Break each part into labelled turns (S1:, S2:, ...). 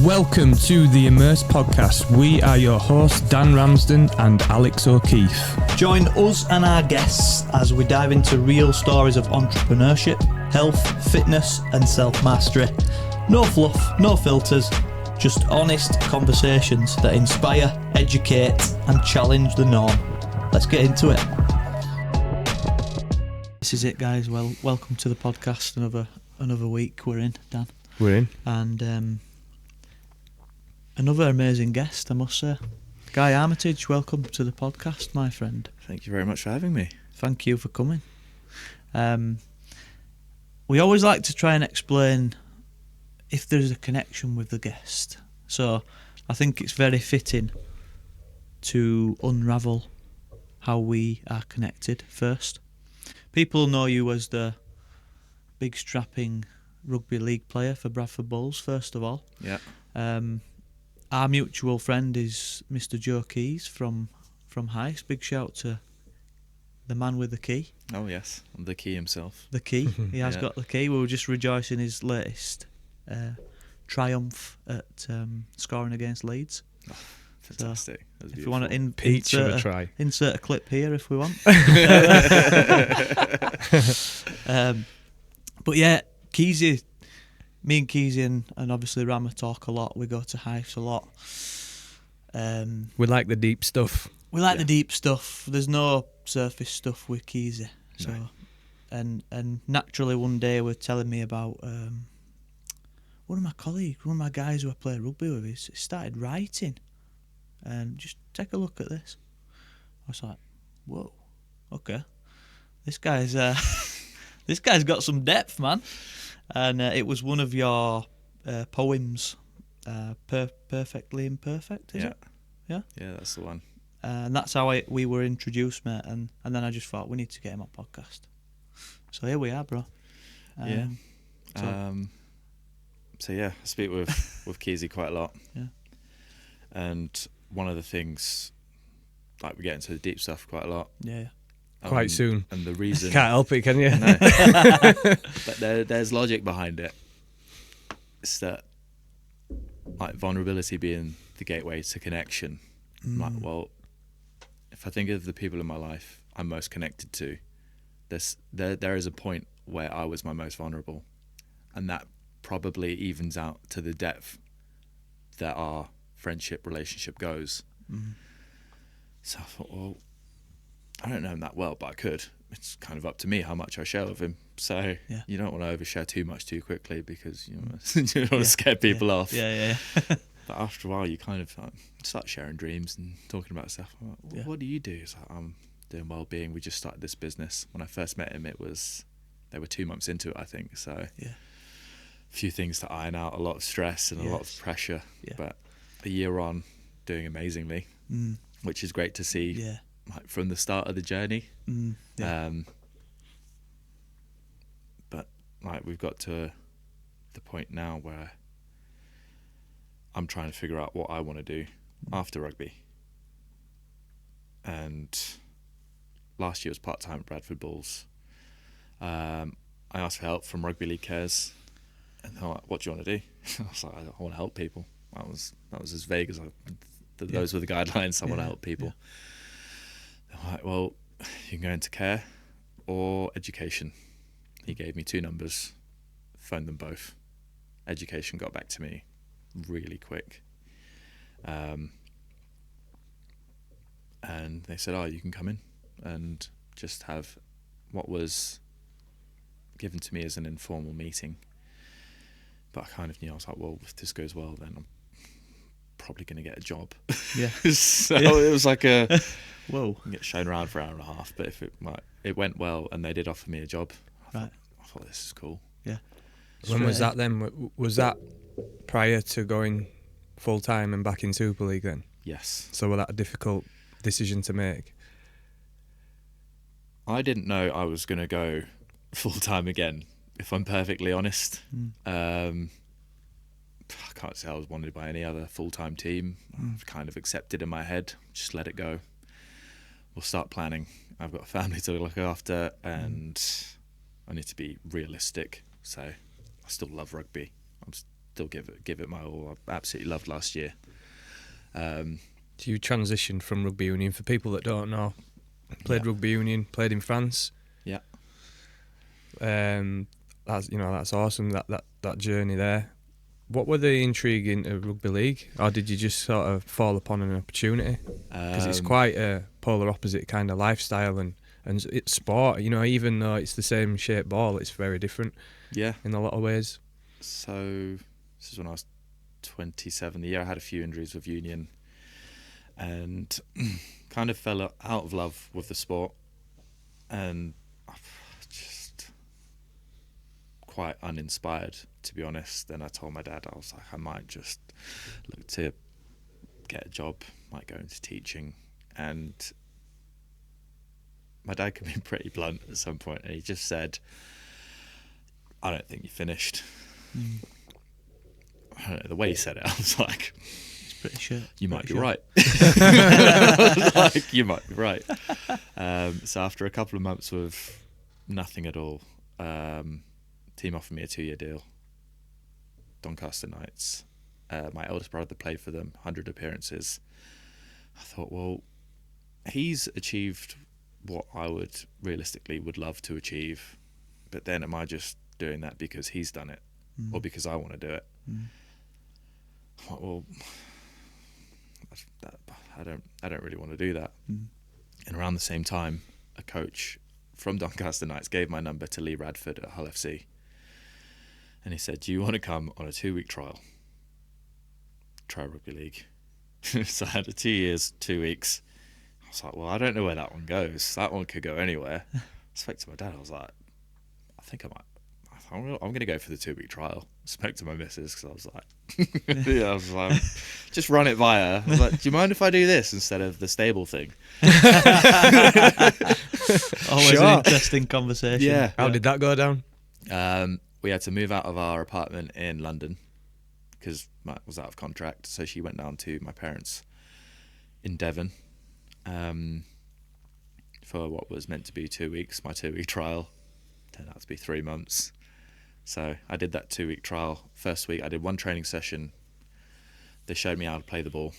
S1: Welcome to the Immerse podcast. We are your hosts, Dan Ramsden and Alex O'Keefe.
S2: Join us and our guests as we dive into real stories of entrepreneurship, health, fitness and self-mastery. No fluff, no filters, just honest conversations that inspire, educate and challenge the norm. Let's get into it. This is it, guys. Well, welcome to the podcast. Another week we're in, Dan.
S1: We're in.
S2: And another amazing guest, I must say. Guy Armitage, welcome to the podcast, my friend.
S3: Thank you very much for having me.
S2: Thank you for coming. We always like to try and explain if there's a connection with the guest. So I think it's very fitting to unravel how we are connected first. People know you as the big strapping rugby league player for Bradford Bulls, first of all.
S3: Yeah.
S2: Our mutual friend is Mr. Joe Keys from Heist. Big shout to the man with the key.
S3: Oh yes, the key himself.
S2: The key. He has got the key. We were just rejoicing his latest triumph at scoring against Leeds.
S3: Oh, fantastic.
S2: So if you want to insert a clip here if we want. But yeah, Keysy, me and Keysy and obviously Rama talk a lot. We go to Heist a lot.
S1: We like the deep stuff.
S2: We like the deep stuff. There's no surface stuff with Keysy. So,
S3: no.
S2: And naturally one day we're telling me about one of my colleagues, one of my guys who I play rugby with, he started writing. And just take a look at this. I was like, whoa, okay. This guy's got some depth, man. And it was one of your poems, Perfectly Imperfect, is it? Yeah?
S3: Yeah, that's the one.
S2: And that's how we were introduced, mate. And then I just thought, we need to get him on podcast. So here we are, bro.
S3: So yeah, I speak with Keezy quite a lot.
S2: Yeah.
S3: And one of the things, like we get into the deep stuff quite a lot.
S2: Yeah.
S1: Quite soon.
S3: And the reason...
S1: Can't help it, can you?
S3: No. But there's logic behind it. It's that, like, vulnerability being the gateway to connection. Like, well, if I think of the people in my life I'm most connected to, there is a point where I was my most vulnerable, and that probably evens out to the depth that our friendship relationship goes. So I thought, well, I don't know him that well, but I could. It's kind of up to me how much I share with him. So you don't want to overshare too much too quickly because you don't want to scare people off.
S2: Yeah.
S3: But after a while, you kind of start sharing dreams and talking about stuff. I'm like, well, what do you do? It's like, I'm doing well-being. We just started this business. When I first met him, they were 2 months into it, I think. So a few things to iron out, a lot of stress and a lot of pressure. Yeah. But a year on, doing amazingly, which is great to see.
S2: Yeah.
S3: Like from the start of the journey. But like we've got to the point now where I'm trying to figure out what I want to do after rugby. And last year was part-time at Bradford Bulls. I asked for help from Rugby League Cares, and they're like, "What do you want to do?" I was like, "I want to help people." That was as vague as those were the guidelines. I want to help people. Yeah. They're like, "Well, you can go into care or education." He gave me 2 numbers, phoned them both. Education got back to me really quick. And they said, "Oh, you can come in and just have what was given to me as an informal meeting." But I kind of knew, I was like, well, if this goes well, then I'm probably going to get a job.
S2: Yeah.
S3: So it was like a,
S2: whoa,
S3: get shown around for an hour and a half. But if it went well and they did offer me a job, I thought this is cool.
S2: Yeah.
S1: When was that then? Was that prior to going full-time and back in Super League then?
S3: Yes.
S1: So was that a difficult decision to make?
S3: I didn't know I was going to go full-time again, if I'm perfectly honest. I can't say I was wanted by any other full-time team. I've kind of accepted in my head, just let it go. We'll start planning. I've got a family to look after and I need to be realistic. So I still love rugby. I'm still give it my all. I absolutely loved last year.
S1: So you transitioned from rugby union. For people that don't know, played rugby union, played in France.
S3: Yeah.
S1: That's awesome. That journey there. What were the intrigue into rugby league, or did you just sort of fall upon an opportunity? Because it's quite a polar opposite kind of lifestyle and it's sport. You know, even though it's the same shaped ball, it's very different.
S3: Yeah.
S1: In a lot of ways.
S3: So this is when I was 27. The year I had a few injuries with union, and kind of fell out of love with the sport, and just quite uninspired, to be honest. And I told my dad, I was like, I might just look to get a job, might go into teaching. And my dad could be pretty blunt at some point, and he just said, I don't think you finished. I don't know, the way he said it, I was like,
S2: It's pretty shit.
S3: you might be
S2: Pretty
S3: right. Like, you might be right. So after a couple of months with nothing at all, team offered me a 2-year deal. Doncaster Knights. My eldest brother played for them, 100 appearances. I thought, well, he's achieved what I would love to achieve, but then am I just doing that because he's done it or because I want to do it? Well, I don't really want to do that. And around the same time, a coach from Doncaster Knights gave my number to Lee Radford at Hull FC, and he said, do you want to come on a 2-week trial, try rugby league? So I had 2 years, 2 weeks. I was like, well, I don't know where that one goes. That one could go anywhere. I spoke to my dad. I was like, I'm going to go for the 2-week trial. I spoke to my missus because I was like, just run it by her. I was like, do you mind if I do this instead of the stable thing?
S2: Always an interesting conversation.
S3: Yeah.
S1: How did that go down?
S3: We had to move out of our apartment in London because Matt was out of contract. So she went down to my parents in Devon for what was meant to be 2 weeks. My 2-week trial turned out to be 3 months. So I did that 2-week trial. First week I did one training session. They showed me how to play the ball,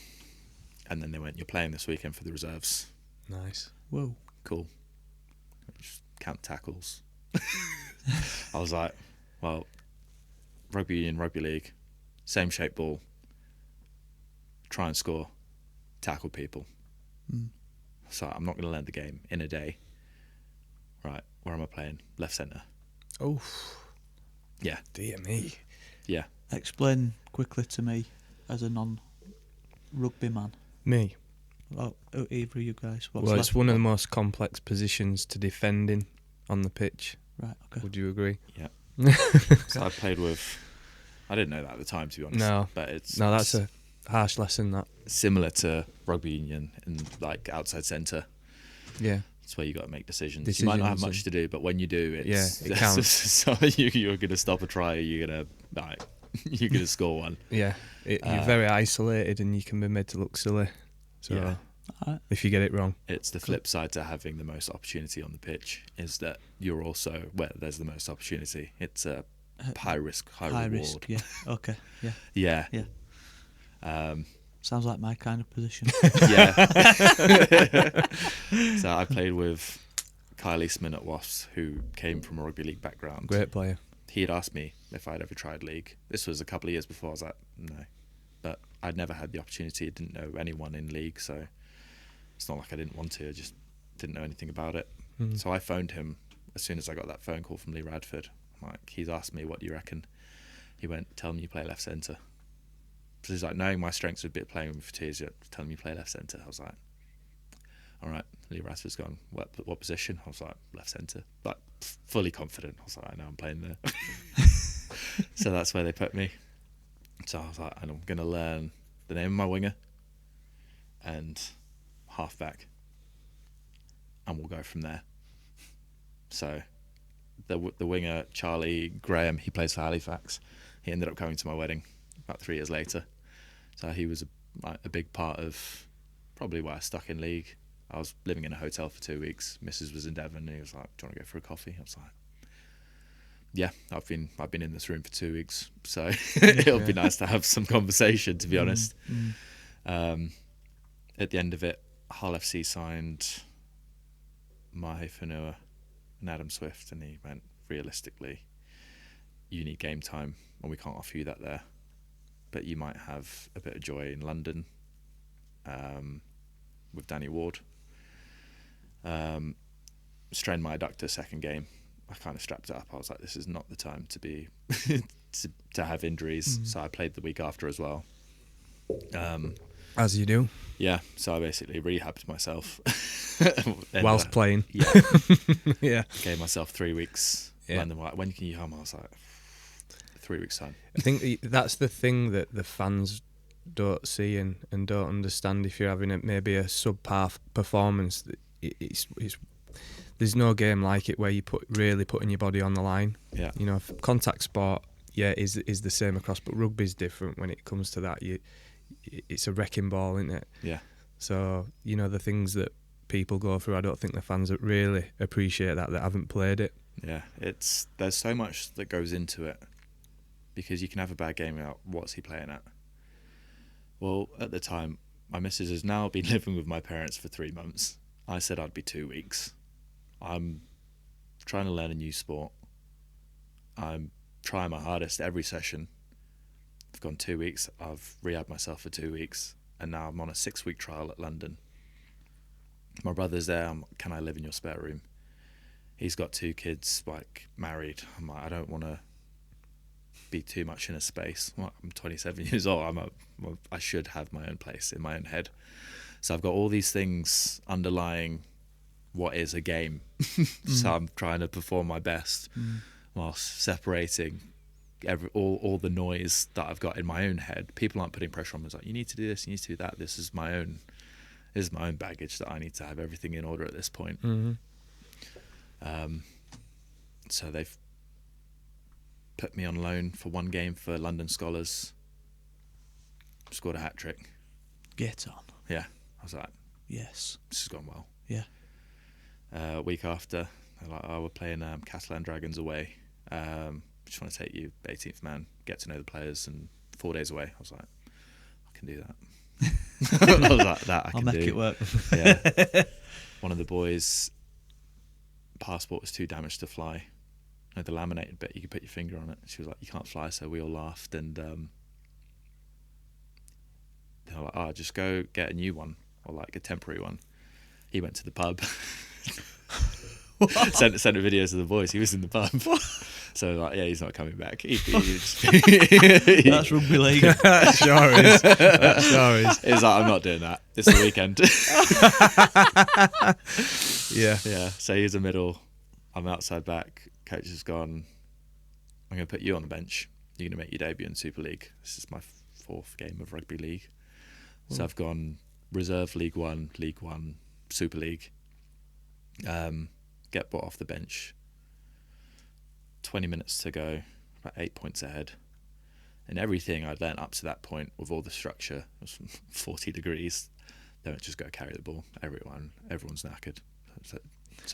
S3: and then they went, you're playing this weekend for the reserves.
S1: Nice.
S2: Whoa.
S3: Cool. Just count tackles. I was like, well, rugby union, rugby league, same shape ball, try and score, tackle people. So I'm not going to learn the game in a day. Right, where am I playing? Left centre.
S1: Oh.
S3: Yeah.
S1: Dear me.
S3: Yeah.
S2: Explain quickly to me, as a non-rugby man.
S1: Me.
S2: Well, either of you guys.
S1: Well, it's one of the most complex positions to defend in on the pitch.
S2: Right, okay.
S1: Would you agree?
S3: Yeah. So I played with... I didn't know that at the time, to be honest.
S1: No.
S3: But it's...
S1: No, that's a harsh lesson, that.
S3: Similar to rugby union and like outside centre.
S1: Yeah.
S3: It's where you got to make decisions. You might not have much to do, but when you do, it's
S1: it counts.
S3: So you're going to stop a try. You're going to score one.
S1: Yeah, you're very isolated, and you can be made to look silly. So if you get it wrong,
S3: it's the flip side to having the most opportunity on the pitch. Is that you're also where there's the most opportunity. It's a high risk, high reward.
S2: Risk, yeah. Okay, yeah.
S3: Yeah.
S2: Yeah. Sounds like my kind of position.
S3: Yeah. So I played with Kyle Eastman at Wasps, who came from a rugby league background.
S1: great player.
S3: He had asked me if I'd ever tried league. This was a couple of years before. I was like, no. But I'd never had the opportunity. I didn't know anyone in league, so it's not like I didn't want to. I just didn't know anything about it. So I phoned him as soon as I got that phone call from Lee Radford. He's asked me, what do you reckon? He went, tell him you play left centre. So he's like, knowing my strengths a bit, playing with me for 2 years, tell him you play left centre. I was like, all right. Lee Radford's gone, what position? I was like, left centre. Like, fully confident. I was like, I know I'm playing there. So that's where they put me. So I was like, and I'm going to learn the name of my winger and halfback, and we'll go from there. So the winger, Charlie Graham, he plays for Halifax. He ended up coming to my wedding about 3 years later. So he was a big part of probably why I stuck in league. I was living in a hotel for 2 weeks. Mrs. was in Devon, and he was like, do you want to go for a coffee? I was like, yeah, I've been in this room for 2 weeks, so it'll be nice to have some conversation, to be honest. At the end of it, Hull FC signed Mahe Fanua and Adam Swift, and he went, realistically, you need game time, and we can't offer you that there, but you might have a bit of joy in London with Danny Ward. Strained my adductor second game. I kind of strapped it up. I was like, this is not the time to be to have injuries. So I played the week after as well.
S1: As you do.
S3: Yeah, so I basically rehabbed myself.
S1: Whilst playing.
S3: Yeah.
S1: Yeah.
S3: Gave myself 3 weeks.
S1: Yeah.
S3: London, like, when can you come? I was like, 3 weeks time.
S1: I think that's the thing that the fans don't see and don't understand. If you're having maybe a subpar performance, it's there's no game like it where you really putting your body on the line.
S3: Yeah.
S1: You know, contact sport, is the same across, but rugby's different when it comes to that. It's a wrecking ball, isn't it?
S3: Yeah.
S1: So, you know, the things that people go through, I don't think the fans really appreciate that haven't played it.
S3: Yeah, there's so much that goes into it, because you can have a bad game without what's he playing at. Well, at the time, my missus has now been living with my parents for 3 months. I said I'd be 2 weeks. I'm trying to learn a new sport. I'm trying my hardest every session. I've gone 2 weeks. I've rehabbed myself for 2 weeks, and now I'm on a 6-week trial at London. My brother's there. Can I live in your spare room? He's got 2 kids, like, married. I'm like, I don't want to be too much in a space. Well, I'm 27 years old. I should have my own place in my own head. So I've got all these things underlying what is a game. So I'm trying to perform my best whilst separating all the noise that I've got in my own head. People aren't putting pressure on me. It's like, you need to do this, you need to do that. This is my own baggage that I need to have everything in order at this point. So they've put me on loan for 1 game for London Scholars. Scored a hat-trick.
S2: Get on.
S3: Yeah. I was like,
S2: Yes.
S3: this has gone well.
S2: Yeah.
S3: Week after, they're like, we're playing Catalan Dragons away. Just want to take you 18th man, get to know the players, and 4 days away. I was like, I can do that. I was like, that I can do.
S2: I'll make it work.
S3: Yeah. One of the boys' passport was too damaged to fly. You know, the laminated bit, you could put your finger on it. She was like, you can't fly, so we all laughed, and they were like, just go get a new one, or like a temporary one. He went to the pub. sent the videos of the boys. He was in the pub. So like, yeah, he's not coming back. That's
S2: rugby league.
S1: That sure is. That sure is.
S3: He's like, I'm not doing that. It's the weekend.
S1: Yeah.
S3: Yeah. So he's a middle. I'm outside back. Coach has gone, I'm going to put you on the bench. You're going to make your debut in Super League. This is my 4th game of rugby league. So I've gone reserve League One, Super League. Get brought off the bench. 20 minutes to go, about 8 points ahead. And everything I'd learnt up to that point, with all the structure, was 40 degrees. Don't just go carry the ball. Everyone's knackered. So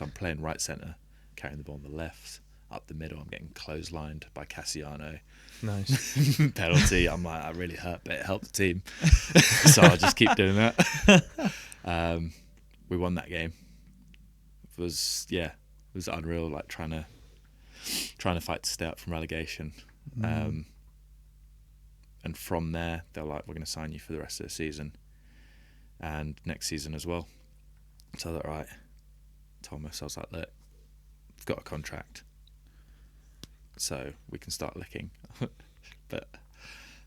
S3: I'm playing right centre, carrying the ball on the left. Up the middle, I'm getting clotheslined by Cassiano.
S1: Nice.
S3: Penalty. I'm like, that really hurt, but it helped the team. So I'll just keep doing that. We won that game. It was unreal, like trying to fight to stay up from relegation. And from there, they're like, we're going to sign you for the rest of the season and next season as well. So I thought, right, Thomas, I was like, look, we've got a contract, so we can start looking. But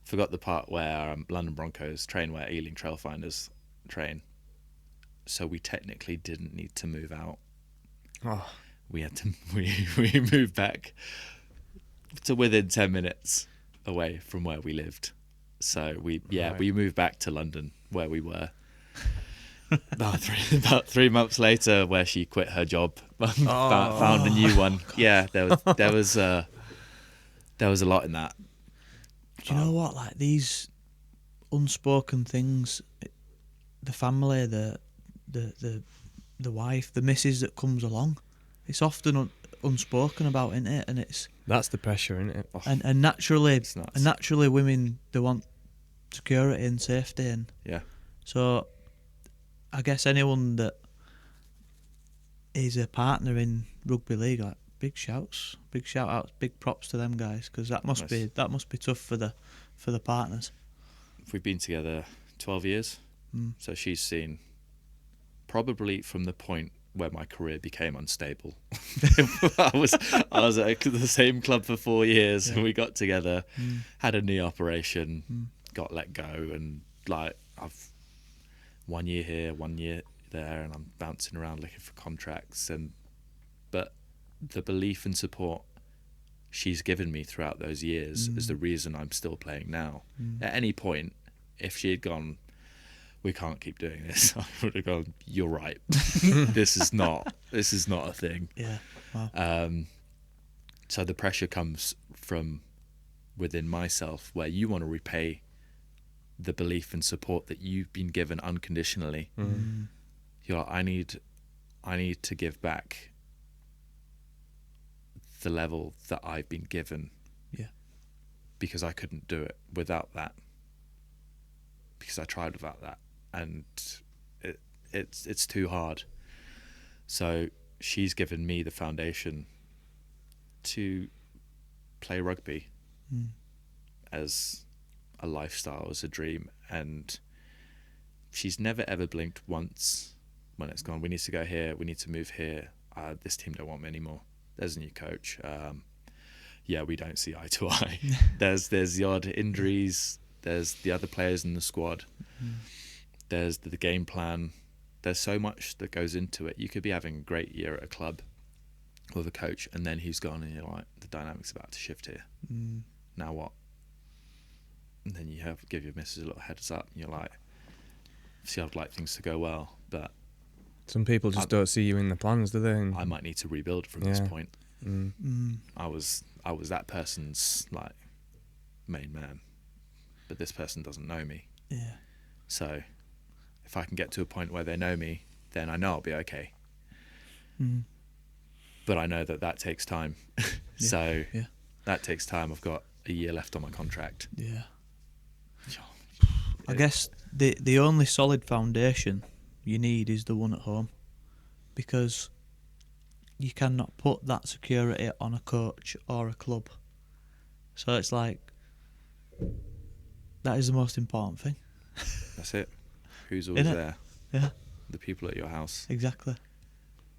S3: forgot the part where London Broncos train where Ealing Trailfinders train. So we technically didn't need to move out.
S1: Oh.
S3: We had to we moved back to within 10 minutes away from where we lived. So we moved back to London where we were. About 3 months later, where she quit her job, found a new one. Yeah, there was a lot in that.
S2: Do you know what? Like these unspoken things, the family, the wife, the missus that comes along, it's often unspoken about, isn't it? And
S1: That's the pressure, isn't it?
S3: Oh,
S2: and naturally,
S3: it's nuts.
S2: and naturally, women, they want security and safety, and
S3: Yeah.
S2: so I guess anyone that is a partner in rugby league, like big shout outs, big props to them guys, because that must be tough for the partners.
S3: We've been together 12 years, so she's seen probably from the point where my career became unstable. I was at the same club for 4 years, and we got together, had a knee operation, got let go, and like I've 1 year here, 1 year there, and I'm bouncing around looking for contracts, but the belief and support she's given me throughout those years is the reason I'm still playing now. At any point, if she had gone, we can't keep doing this, I would have gone, you're right. This is not a thing.
S2: Yeah. Wow.
S3: So the pressure comes from within myself, where you want to repay the belief and support that you've been given unconditionally. You're like, I need to give back the level that I've been given.
S2: Yeah.
S3: Because I couldn't do it without that. Because I tried without that, and it's too hard. So she's given me the foundation to play rugby as a lifestyle, as a dream, and she's never ever blinked once when it's gone, we need to go here, we need to move here, this team don't want me anymore, there's a new coach, we don't see eye to eye. there's the odd injuries, there's the other players in the squad, there's the game plan, there's so much that goes into it. You could be having a great year at a club with a coach, and then he's gone, and you're like, the dynamic's about to shift here. Now what? And then you have to give your missus a little heads up, and you're like, see, I'd like things to go well, but
S1: some people just don't see you in the plans, do they? And
S3: I might need to rebuild from this point. I was that person's like main man, but this person doesn't know me.
S2: Yeah.
S3: So if I can get to a point where they know me, then I know I'll be okay. But I know that takes time. So that takes time. I've got a year left on my contract.
S2: Yeah. I guess the only solid foundation you need is the one at home, because you cannot put that security on a coach or a club. So it's like, that is the most important thing.
S3: That's it. Who's always there?
S2: Yeah.
S3: The people at your house.
S2: Exactly.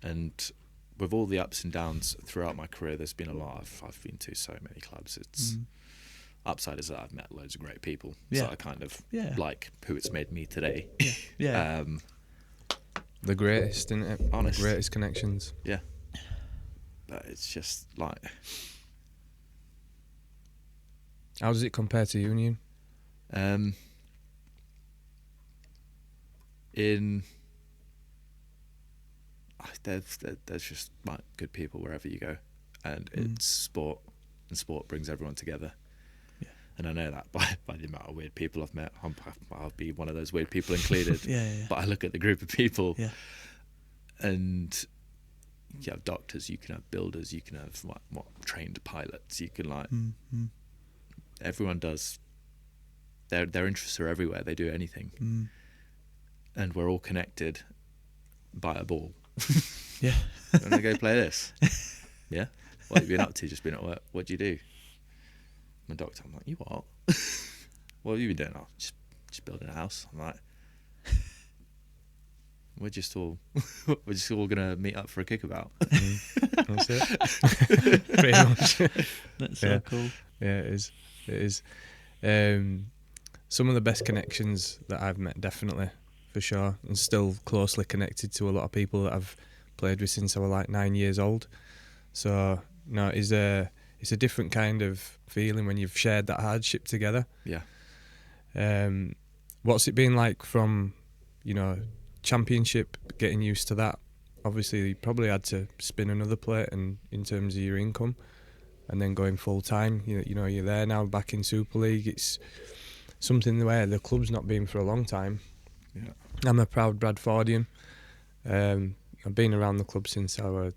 S3: And with all the ups and downs throughout my career, there's been a lot. I've been to so many clubs. It's upside is that I've met loads of great people.
S2: Yeah.
S3: So I kind of like who it's made me today.
S2: Yeah.
S1: The greatest, isn't it?
S3: Honest.
S1: The greatest connections.
S3: Yeah. But it's just like...
S1: How does it compare to Union?
S3: There's just like good people wherever you go, and it's sport, and sport brings everyone together.
S2: Yeah.
S3: And I know that by the amount of weird people I've met. I'll be one of those weird people included.
S2: Yeah.
S3: But I look at the group of people,
S2: and
S3: you have doctors, you can have builders, you can have what trained pilots, you can like everyone does. Their interests are everywhere. They do anything, and we're all connected by a ball.
S2: Yeah.
S3: Want to go play this? Yeah. What have you been up to? Just been at work. What do you do? My doctor. I'm like, you what? What have you been doing? Oh, just building a house. I'm like, we're just all gonna meet up for a kickabout.
S1: That's it. Pretty much.
S2: That's so cool.
S1: Yeah, it is. Some of the best connections that I've met, definitely, for sure, and still closely connected to a lot of people that I've played with since I was like 9 years old. So no, it's a different kind of feeling when you've shared that hardship together.
S3: Yeah.
S1: What's it been like from, championship, getting used to that? Obviously, you probably had to spin another plate, and in terms of your income, and then going full time. You're there now, back in Super League. It's something where the club's not been for a long time.
S3: Yeah.
S1: I'm a proud Bradfordian. I've been around the club since I was,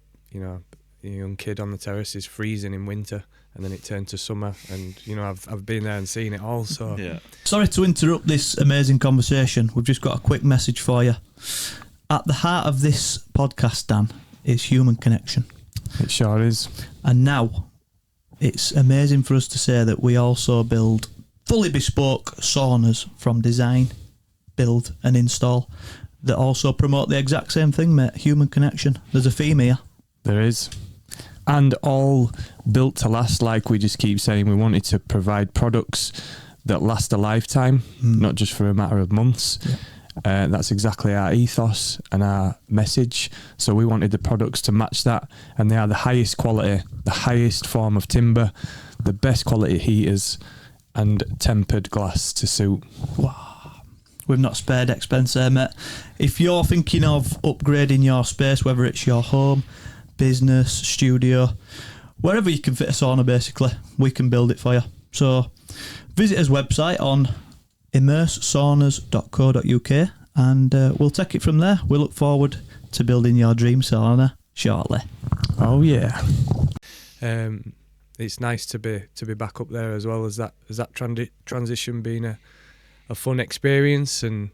S1: a young kid on the terraces freezing in winter, and then it turned to summer, and I've been there and seen it all. So
S3: Yeah.
S2: Sorry to interrupt this amazing conversation. We've just got a quick message for you. At the heart of this podcast, Dan, is human connection.
S1: it sure is.
S2: And now it's amazing for us to say that we also build fully bespoke saunas from design, build and install that also promote the exact same thing, mate, human connection. There's a theme here.
S1: There is. And all built to last, like we just keep saying. We wanted to provide products that last a lifetime, not just for a matter of months. Yeah. That's exactly our ethos and our message. So we wanted the products to match that, and they are the highest quality, the highest form of timber, the best quality heaters, and tempered glass to suit.
S2: Wow. We've not spared expense there, mate. If you're thinking of upgrading your space, whether it's your home, business, studio, wherever you can fit a sauna, basically, we can build it for you. So visit us website on immersesaunas.co.uk and we'll take it from there. We look forward to building your dream sauna shortly.
S1: Oh yeah. It's nice to be back up there as well. As that transition been a fun experience? And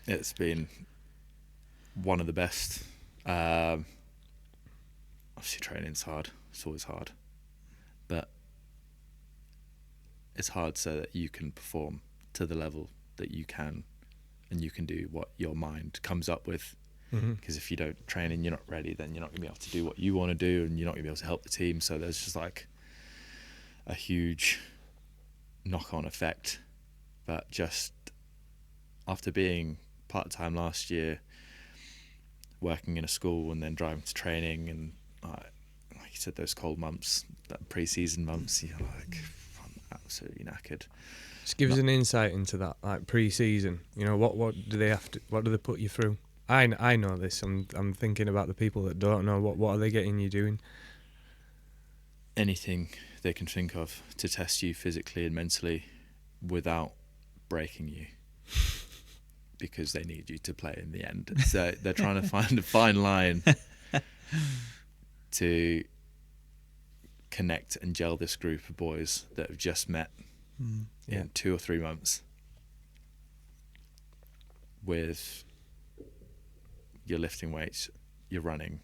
S3: it's been one of the best. Obviously training's hard. It's always hard, but it's hard so that you can perform to the level that you can, and you can do what your mind comes up with. Because if you don't train and you're not ready, then you're not going to be able to do what you want to do, and you're not going to be able to help the team. So there's just like a huge knock-on effect. But just after being part-time last year, working in a school and then driving to training, and like you said, those cold months, that pre-season months, you're like, I'm absolutely knackered.
S1: Just give us an insight into that, like pre-season. What do they put you through? I know this. I'm thinking about the people that don't know. What are they getting you doing?
S3: Anything they can think of to test you physically and mentally without breaking you, because they need you to play in the end. So they're trying to find a fine line to connect and gel this group of boys that have just met in 2 or 3 months with your lifting weights, you're running,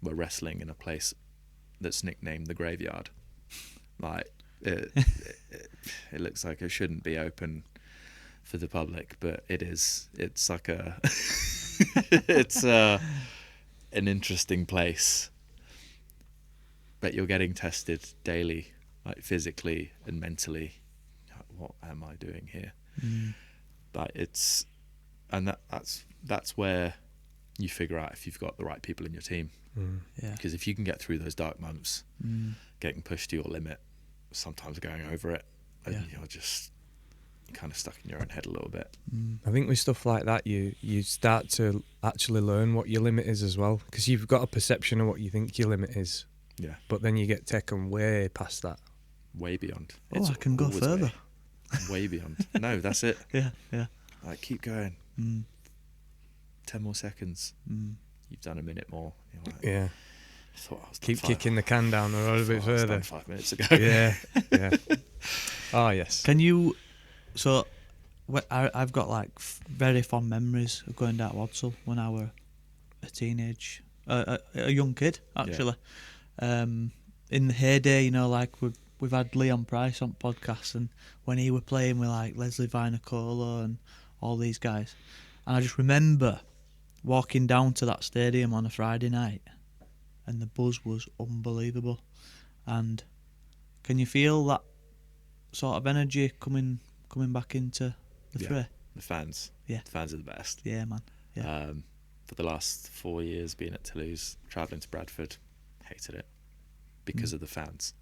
S3: we're wrestling in a place that's nicknamed the Graveyard. Like it looks like it shouldn't be open for the public, but it is. It's like it's an interesting place, but you're getting tested daily, like physically and mentally. What am I doing here? Like that's where you figure out if you've got the right people in your team. Because if you can get through those dark months, getting pushed to your limit, sometimes going over it, and you're just kind of stuck in your own head a little bit.
S1: I think with stuff like that, you start to actually learn what your limit is as well, because you've got a perception of what you think your limit is.
S3: Yeah.
S1: But then you get taken way past that.
S3: Way beyond.
S2: I can go further.
S3: Way beyond. No, that's it.
S2: Yeah.
S3: Like, keep going. 10 more seconds. You've done a minute more. You're like,
S1: yeah.
S3: I thought I was
S1: Keep kicking the can down the road a bit further.
S3: I was done 5 minutes ago.
S1: Yeah. Oh, yes.
S2: Can you... So, I've got like very fond memories of going down to Wadsall when I were a young kid, actually. Yeah. In the heyday, like we've had Leon Price on podcasts, and when he were playing with like Leslie Vinocola and all these guys, and I just remember walking down to that stadium on a Friday night, and the buzz was unbelievable. And can you feel that sort of energy coming back into the fray?
S3: The fans.
S2: Yeah.
S3: The fans are the best.
S2: Yeah, man. Yeah.
S3: For the last 4 years being at Toulouse, travelling to Bradford, hated it because of the fans.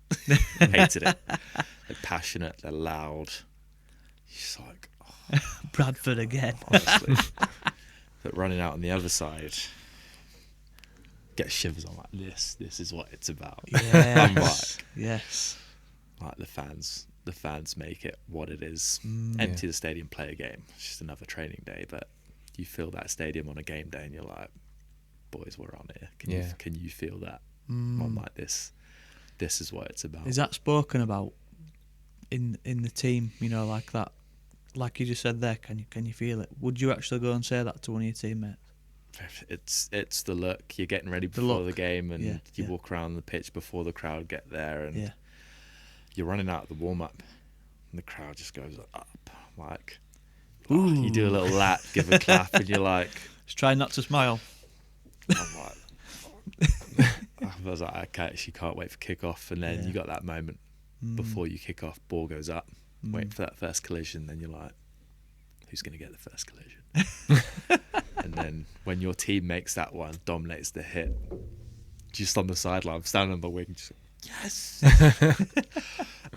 S3: Hated it. They're passionate, they're loud. You're just like,
S2: Bradford again.
S3: Honestly. But running out on the other side, get shivers on like this. This is what it's about.
S2: Yes.
S3: I'm like,
S2: yes.
S3: Like the fans make it what it is. Empty the stadium, play a game. It's just another training day, but you feel that stadium on a game day and you're like, boys, we're on here. Can you feel that? I'm like, this is what it's about.
S2: Is that spoken about in the team? You know, like that, like you just said there. Can you feel it? Would you actually go and say that to one of your teammates?
S3: It's the look. You're getting ready before the game, and you
S2: yeah.
S3: walk around the pitch before the crowd get there, and
S2: Yeah.
S3: you're running out of the warm up, and the crowd just goes up. Like,
S2: Ooh.
S3: you do a little lap, give a clap, and you're like,
S2: Just try not to smile.
S3: I'm like, I was like, I actually can't wait for kick-off. And then you got that moment before you kick off, ball goes up, waiting for that first collision. Then you're like, who's going to get the first collision? And then when your team makes that one, dominates the hit, just on the sideline, standing on the wing, just yes.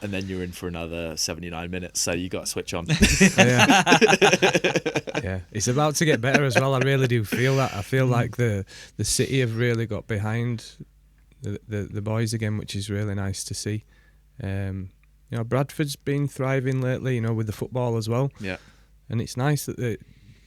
S3: And then you're in for another 79 minutes, so you got to switch on.
S1: Yeah, it's about to get better as well. I really do feel that. I feel like the city have really got behind the boys again, which is really nice to see. You know, Bradford's been thriving lately, you know, with the football as well.
S3: Yeah.
S1: And it's nice that they're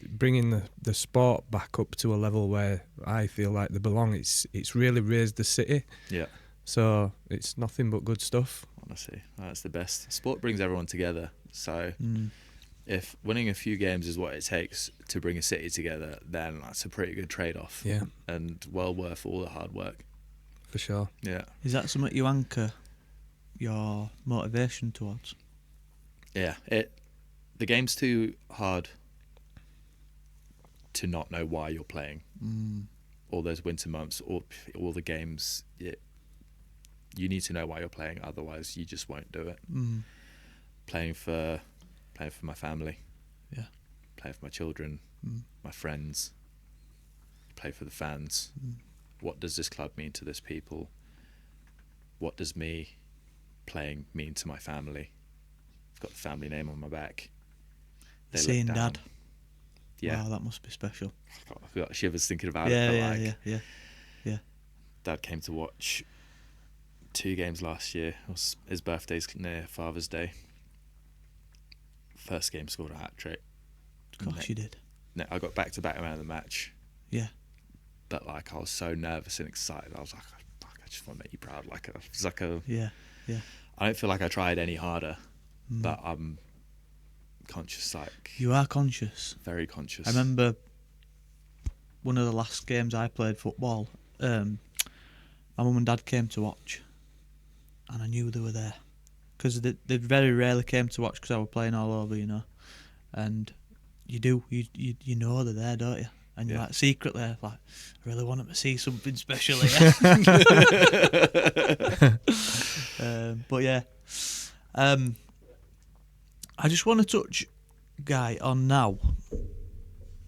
S1: bringing the sport back up to a level where I feel like they belong. It's really raised the city.
S3: Yeah.
S1: So it's nothing but good stuff.
S3: Honestly, that's the best. Sport brings everyone together. So if winning a few games is what it takes to bring a city together, then that's a pretty good trade-off.
S1: Yeah.
S3: And well worth all the hard work.
S1: For sure.
S3: Yeah.
S2: Is that something you anchor your motivation towards?
S3: Yeah. The game's too hard to not know why you're playing. All those winter months, all the games, you need to know why you're playing, otherwise you just won't do it. Playing for my family, playing for my children, my friends, play for the fans. What does this club mean to this people? What does me playing mean to my family? I've got the family name on my back. They
S2: Seeing
S3: look down.
S2: Dad.
S3: Yeah.
S2: Wow, that must be special.
S3: I've got shivers thinking about it.
S2: Yeah.
S3: Dad came to watch 2 games last year. It was his birthday's near Father's Day. First game, scored a hat-trick.
S2: Of course you did.
S3: No, I got back-to-back man of the match.
S2: Yeah.
S3: But like, I was so nervous and excited. I was like, fuck, I just want to make you proud. Like, it's like
S2: Yeah.
S3: I don't feel like I tried any harder, but I'm conscious. Like,
S2: You are conscious.
S3: very conscious.
S2: I remember one of the last games I played football. My mum and dad came to watch, and I knew they were there because they very rarely came to watch because I was playing all over, you know. And you know they're there, don't you? And you're like secretly like, I really want them to see something special here. But yeah, I just want to touch, Guy, on now.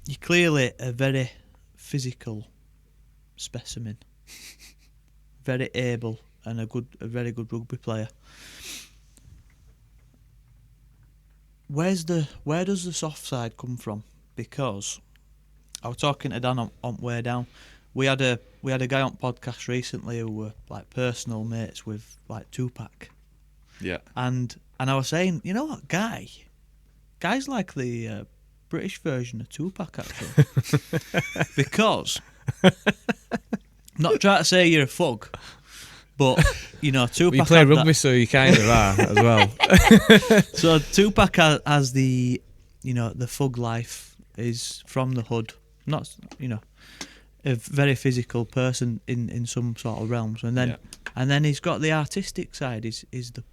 S2: You're clearly a very physical specimen, very able, and a very good rugby player. Where does the soft side come from? Because I was talking to Dan on way down. We had a guy on podcast recently who were like personal mates with like Tupac.
S3: Yeah.
S2: And I was saying, you know what, Guy's like the British version of Tupac, actually. Because, not trying to say you're a thug, but, you know, Tupac...
S1: You play rugby, so you kind of are as well.
S2: So Tupac has the, you know, the thug life is from the hood. Not, you know, a very physical person in some sort of realms. And then he's got the artistic side, is the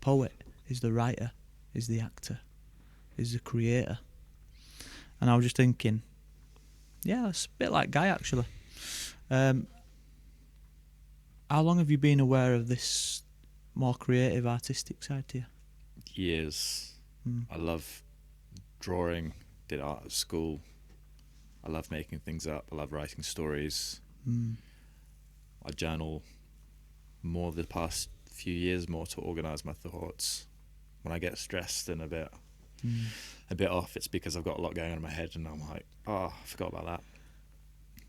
S2: poet, is the writer, is the actor, is the creator. And I was just thinking, yeah, it's a bit like Guy, actually. How long have you been aware of this more creative, artistic side to you?
S3: Years. I love drawing, did art at school. I love making things up. I love writing stories. I journal more the past few years, more to organise my thoughts. When I get stressed and a bit off, it's because I've got a lot going on in my head, and I'm like, oh, I forgot about that.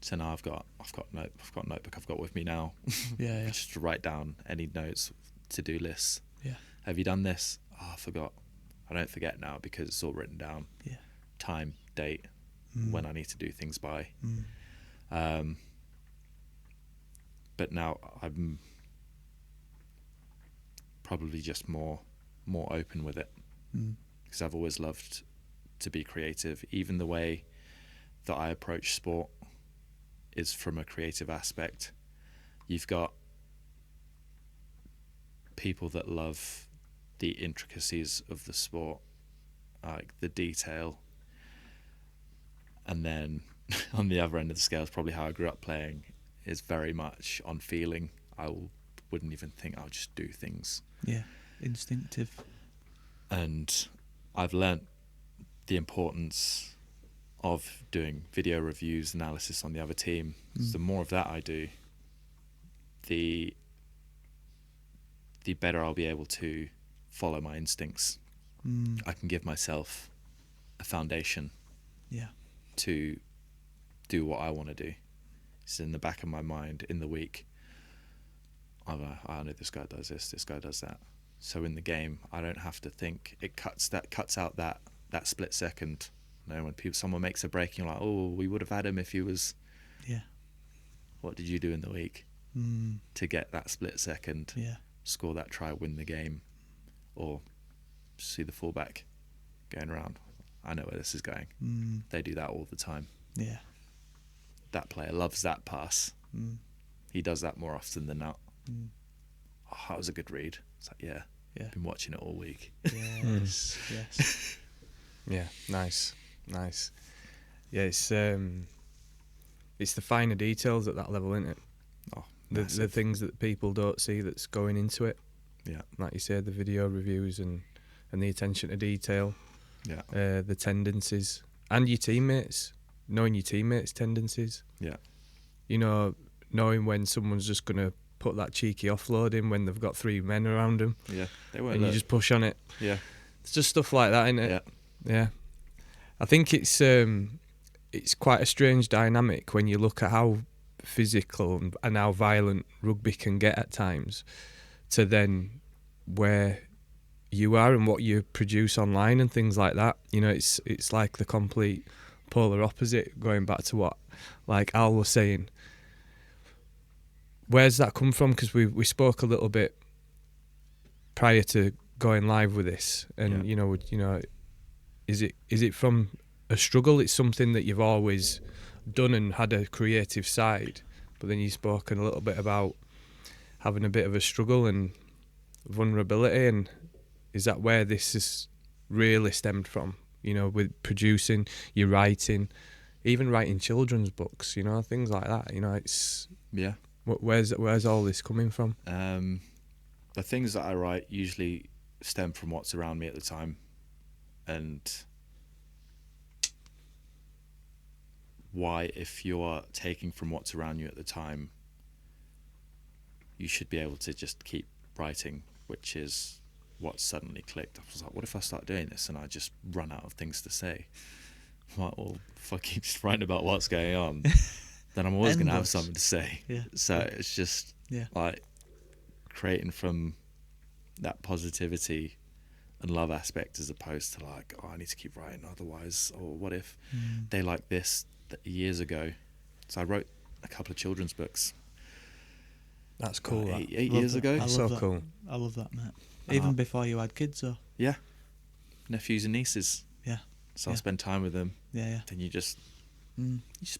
S3: So now I've got a notebook I've got with me now.
S2: Yeah.
S3: Just to write down any notes, to-do lists.
S2: Yeah.
S3: Have you done this? Oh, I forgot. I don't forget now because it's all written down.
S2: Yeah.
S3: Time, date, when I need to do things by. but now I'm probably just more open with it, because I've always loved to be creative. Even the way that I approach sport is from a creative aspect. You've got people that love the intricacies of the sport, like the detail, and then on the other end of the scale is probably how I grew up playing, is very much on feeling. Wouldn't even think, I'll just do things.
S2: Yeah, instinctive.
S3: And I've learnt the importance of doing video reviews, analysis on the other team. So the more of that I do, the better I'll be able to follow my instincts. I can give myself a foundation to do what I want to do. It's in the back of my mind in the week. I know this guy does this guy does that. So in the game, I don't have to think. It cuts out that split second. You know, when someone makes a break, you're like, oh, we would have had him if he was.
S2: Yeah.
S3: What did you do in the week to get that split second?
S2: Yeah.
S3: Score that try, win the game, or see the fullback going around. I know where this is going. They do that all the time.
S2: Yeah.
S3: That player loves that pass. He does that more often than not. Oh, that was a good read. It's like, yeah. Been watching it all week.
S2: Yes. Yes.
S1: Yeah, nice. Yeah, it's the finer details at that level, isn't it?
S3: Oh,
S1: the things that people don't see that's going into it.
S3: Yeah,
S1: like you said, the video reviews and the attention to detail.
S3: Yeah,
S1: the tendencies and your teammates, knowing your teammates' tendencies.
S3: Yeah,
S1: you know, knowing when someone's just gonna put that cheeky offload in when they've got three men around them.
S3: Yeah, they won't.
S1: And you just push on it.
S3: Yeah,
S1: it's just stuff like that, isn't it?
S3: Yeah.
S1: Yeah. I think it's quite a strange dynamic when you look at how physical and how violent rugby can get at times, to then where you are and what you produce online and things like that. You know, it's like the complete polar opposite, going back to what like Al was saying. Where's that come from? Because we spoke a little bit prior to going live with this, and you know, is it from a struggle? It's something that you've always done and had a creative side, but then you've spoken a little bit about having a bit of a struggle and vulnerability, and is that where this is really stemmed from? You know, with producing, your writing, even writing children's books, you know, things like that. You know, it's where's all this coming from?
S3: The things that I write usually stem from what's around me at the time, and why, if you're taking from what's around you at the time, you should be able to just keep writing, which is what suddenly clicked. I was like, what if I start doing this and I just run out of things to say? I'm like, well, fucking just writing about what's going on, then I'm always going to have something to say.
S2: Yeah.
S3: So it's just like creating from that positivity and love aspect, as opposed to like, oh, I need to keep writing otherwise, or what if they like this years ago. So I wrote a couple of children's books.
S1: That's cool.
S3: Eight years ago.
S2: I love that. Cool. I love that, mate. Even before you had kids, though.
S3: Yeah. Nephews and nieces.
S2: Yeah.
S3: So I'll spend time with them.
S2: Yeah.
S3: Then you just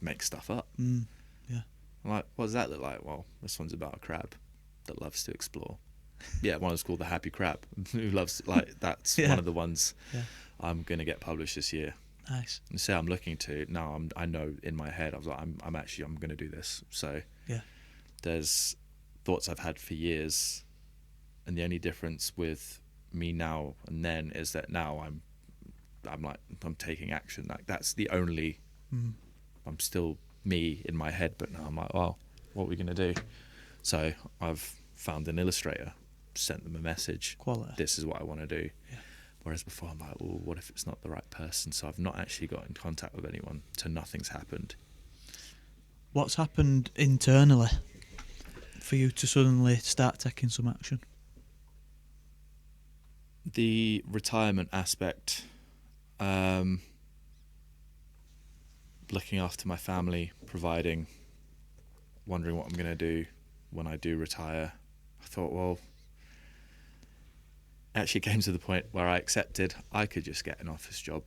S3: make stuff up.
S2: Yeah.
S3: I'm like, what does that look like? Well, this one's about a crab that loves to explore. Yeah, one was called The Happy Crab, who loves, like, that's one of the ones I'm going to get published this year.
S2: Nice.
S3: And so I'm looking to, now I know in my head, I was like, I'm going to do this. So there's thoughts I've had for years, and the only difference with me now and then is that now I'm taking action. Like, that's the only, I'm still me in my head, but now I'm like, well, what are we going to do? So I've found an illustrator, sent them a message.
S2: Quality.
S3: This is what I want to do.
S2: Yeah.
S3: Whereas before I'm like, well, what if it's not the right person? So I've not actually got in contact with anyone, so nothing's happened.
S2: What's happened internally for you to suddenly start taking some action?
S3: The retirement aspect, looking after my family, providing, wondering what I'm going to do when I do retire, I thought, well, it actually came to the point where I accepted I could just get an office job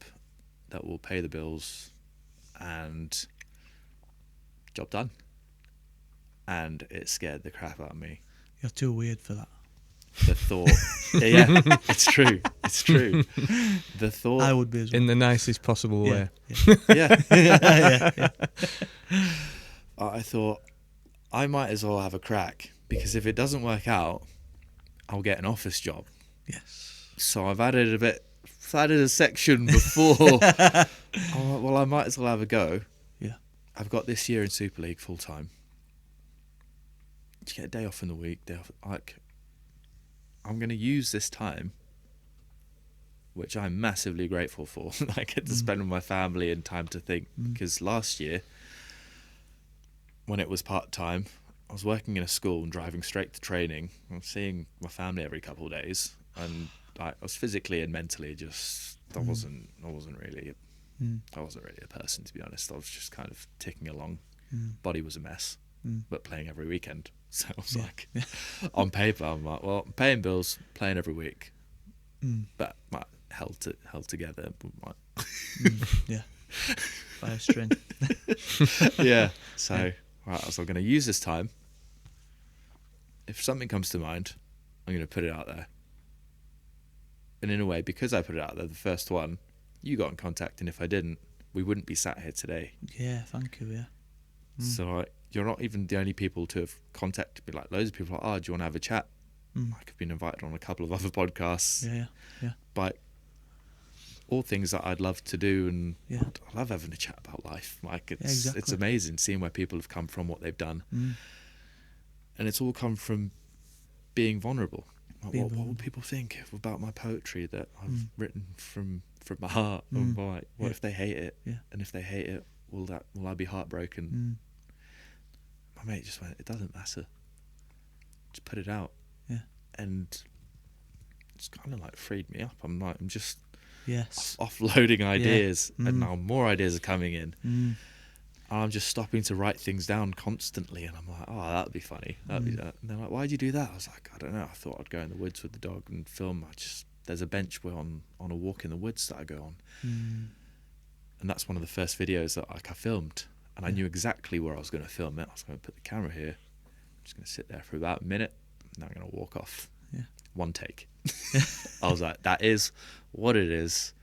S3: that will pay the bills and job done. And it scared the crap out of me.
S2: You're too weird for that.
S3: The thought, yeah, it's true. The thought,
S2: I would be as well.
S1: In the nicest possible way.
S3: yeah. I thought I might as well have a crack, because if it doesn't work out, I'll get an office job.
S2: Yes.
S3: So I've added a section before. I'm like, well, I might as well have a go.
S2: Yeah.
S3: I've got this year in Super League full time. You get a day off in the week. I'm going to use this time, which I'm massively grateful for. I get to spend with my family and time to think. Because last year, when it was part-time, I was working in a school and driving straight to training. I was seeing my family every couple of days, and I was physically and mentally just, I wasn't really a person, to be honest. I was just kind of ticking along. Body was a mess, but playing every weekend. So I was like, on paper, I'm like, well, I'm paying bills, playing every week, but held together.
S2: Yeah, by a string.
S3: Yeah. So right, so I'm going to use this time. If something comes to mind, I'm going to put it out there. And in a way, because I put it out there, the first one, you got in contact, and if I didn't, we wouldn't be sat here today.
S2: Yeah, thank you. Yeah.
S3: So you're not even the only people to have contacted me. Like, loads of people are like, oh, do you want to have a chat? Like, I've been invited on a couple of other podcasts.
S2: Yeah.
S3: But all things that I'd love to do, and
S2: Yeah.
S3: I love having a chat about life. Like,
S2: exactly.
S3: it's amazing seeing where people have come from, what they've done. And it's all come from being vulnerable. Like, what will people think about my poetry that I've written from my heart? What if they hate it?
S2: Yeah.
S3: And if they hate it, will I be heartbroken? My mate just went, it doesn't matter. Just put it out.
S2: Yeah.
S3: And it's kind of like freed me up. I'm just
S2: Yes.
S3: offloading ideas, and now more ideas are coming in. And I'm just stopping to write things down constantly, and I'm like, oh, that'd be funny. That'd be that. And they're like, why'd you do that? I was like, I don't know. I thought I'd go in the woods with the dog and film. There's a bench where on a walk in the woods that I go on. And that's one of the first videos that I filmed. And I knew exactly where I was going to film it. I was going to put the camera here. I'm just going to sit there for about a minute. And then I'm going to walk off.
S2: Yeah.
S3: One take. I was like, that is what it is.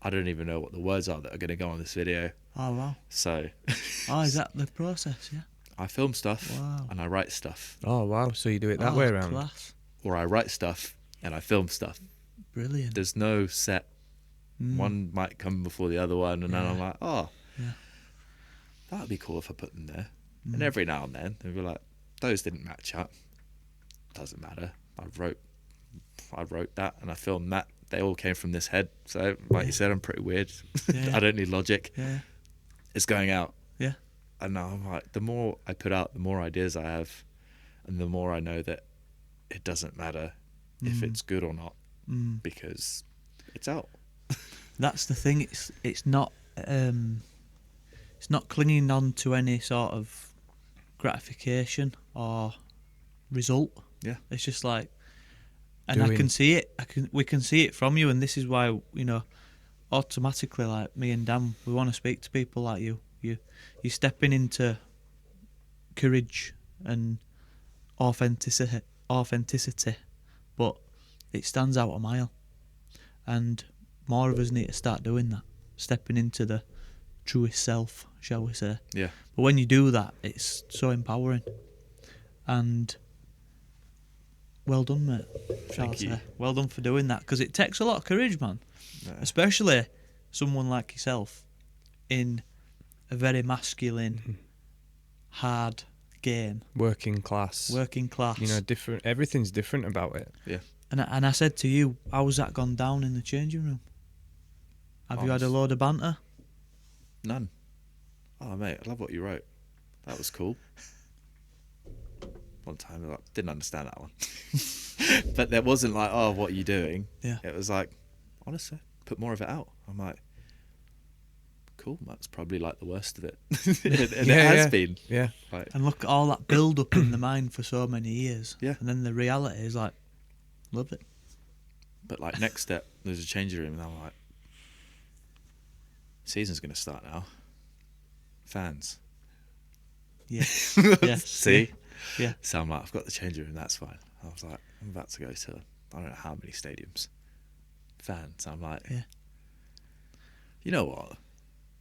S3: I don't even know what the words are that are going to go on this video.
S2: Oh, wow.
S3: So.
S2: Oh, is that the process? Yeah.
S3: I film stuff.
S2: Wow.
S3: And I write stuff.
S1: Oh, wow. So you do it that way around?
S2: Class.
S3: Or I write stuff and I film stuff.
S2: Brilliant.
S3: There's no set. One might come before the other one. And then I'm like, oh.
S2: Yeah.
S3: That would be cool if I put them there. And every now and then they'll be like, those didn't match up. Doesn't matter. I wrote that and I filmed that. They all came from this head. So like you said, I'm pretty weird.
S2: Yeah.
S3: I don't need logic.
S2: Yeah.
S3: It's going out.
S2: Yeah.
S3: And now I'm like, the more I put out, the more ideas I have, and the more I know that it doesn't matter if it's good or not, because it's out.
S2: That's the thing. It's not clinging on to any sort of gratification or result.
S3: Yeah.
S2: It's just like, and I can see it. We can see it from you, and this is why, automatically, like me and Dan, we want to speak to people like you. You're stepping into courage and authenticity, but it stands out a mile, and more of us need to start doing that, stepping into the truest self, shall we say.
S3: Yeah.
S2: But when you do that, it's so empowering, and well done, mate.
S3: Thank you.
S2: Well done for doing that, because it takes a lot of courage, man.
S3: Yeah.
S2: Especially someone like yourself in a very masculine, hard game.
S1: Working class. Different. Everything's different about it.
S3: Yeah.
S2: And I said to you, how's that gone down in the changing room? Have you had a load of banter?
S3: None. Oh, mate, I love what you wrote. That was cool. One time, I didn't understand that one. But there wasn't like, oh, what are you doing?
S2: Yeah.
S3: It was like, honestly, put more of it out. I'm like, cool, that's probably like the worst of it. And it has been.
S1: Yeah.
S3: Like,
S2: And look at all that build up in the mind for so many years.
S3: Yeah.
S2: And then the reality is like, love it.
S3: but like next step, there's a changing room, and I'm like, season's going to start now. Fans.
S2: Yeah. Yes.
S3: See?
S2: Yeah.
S3: So I'm like, I've got the changing room, that's fine. I was like, I'm about to go to, I don't know how many stadiums. Fans. I'm like,
S2: Yeah.
S3: you know what?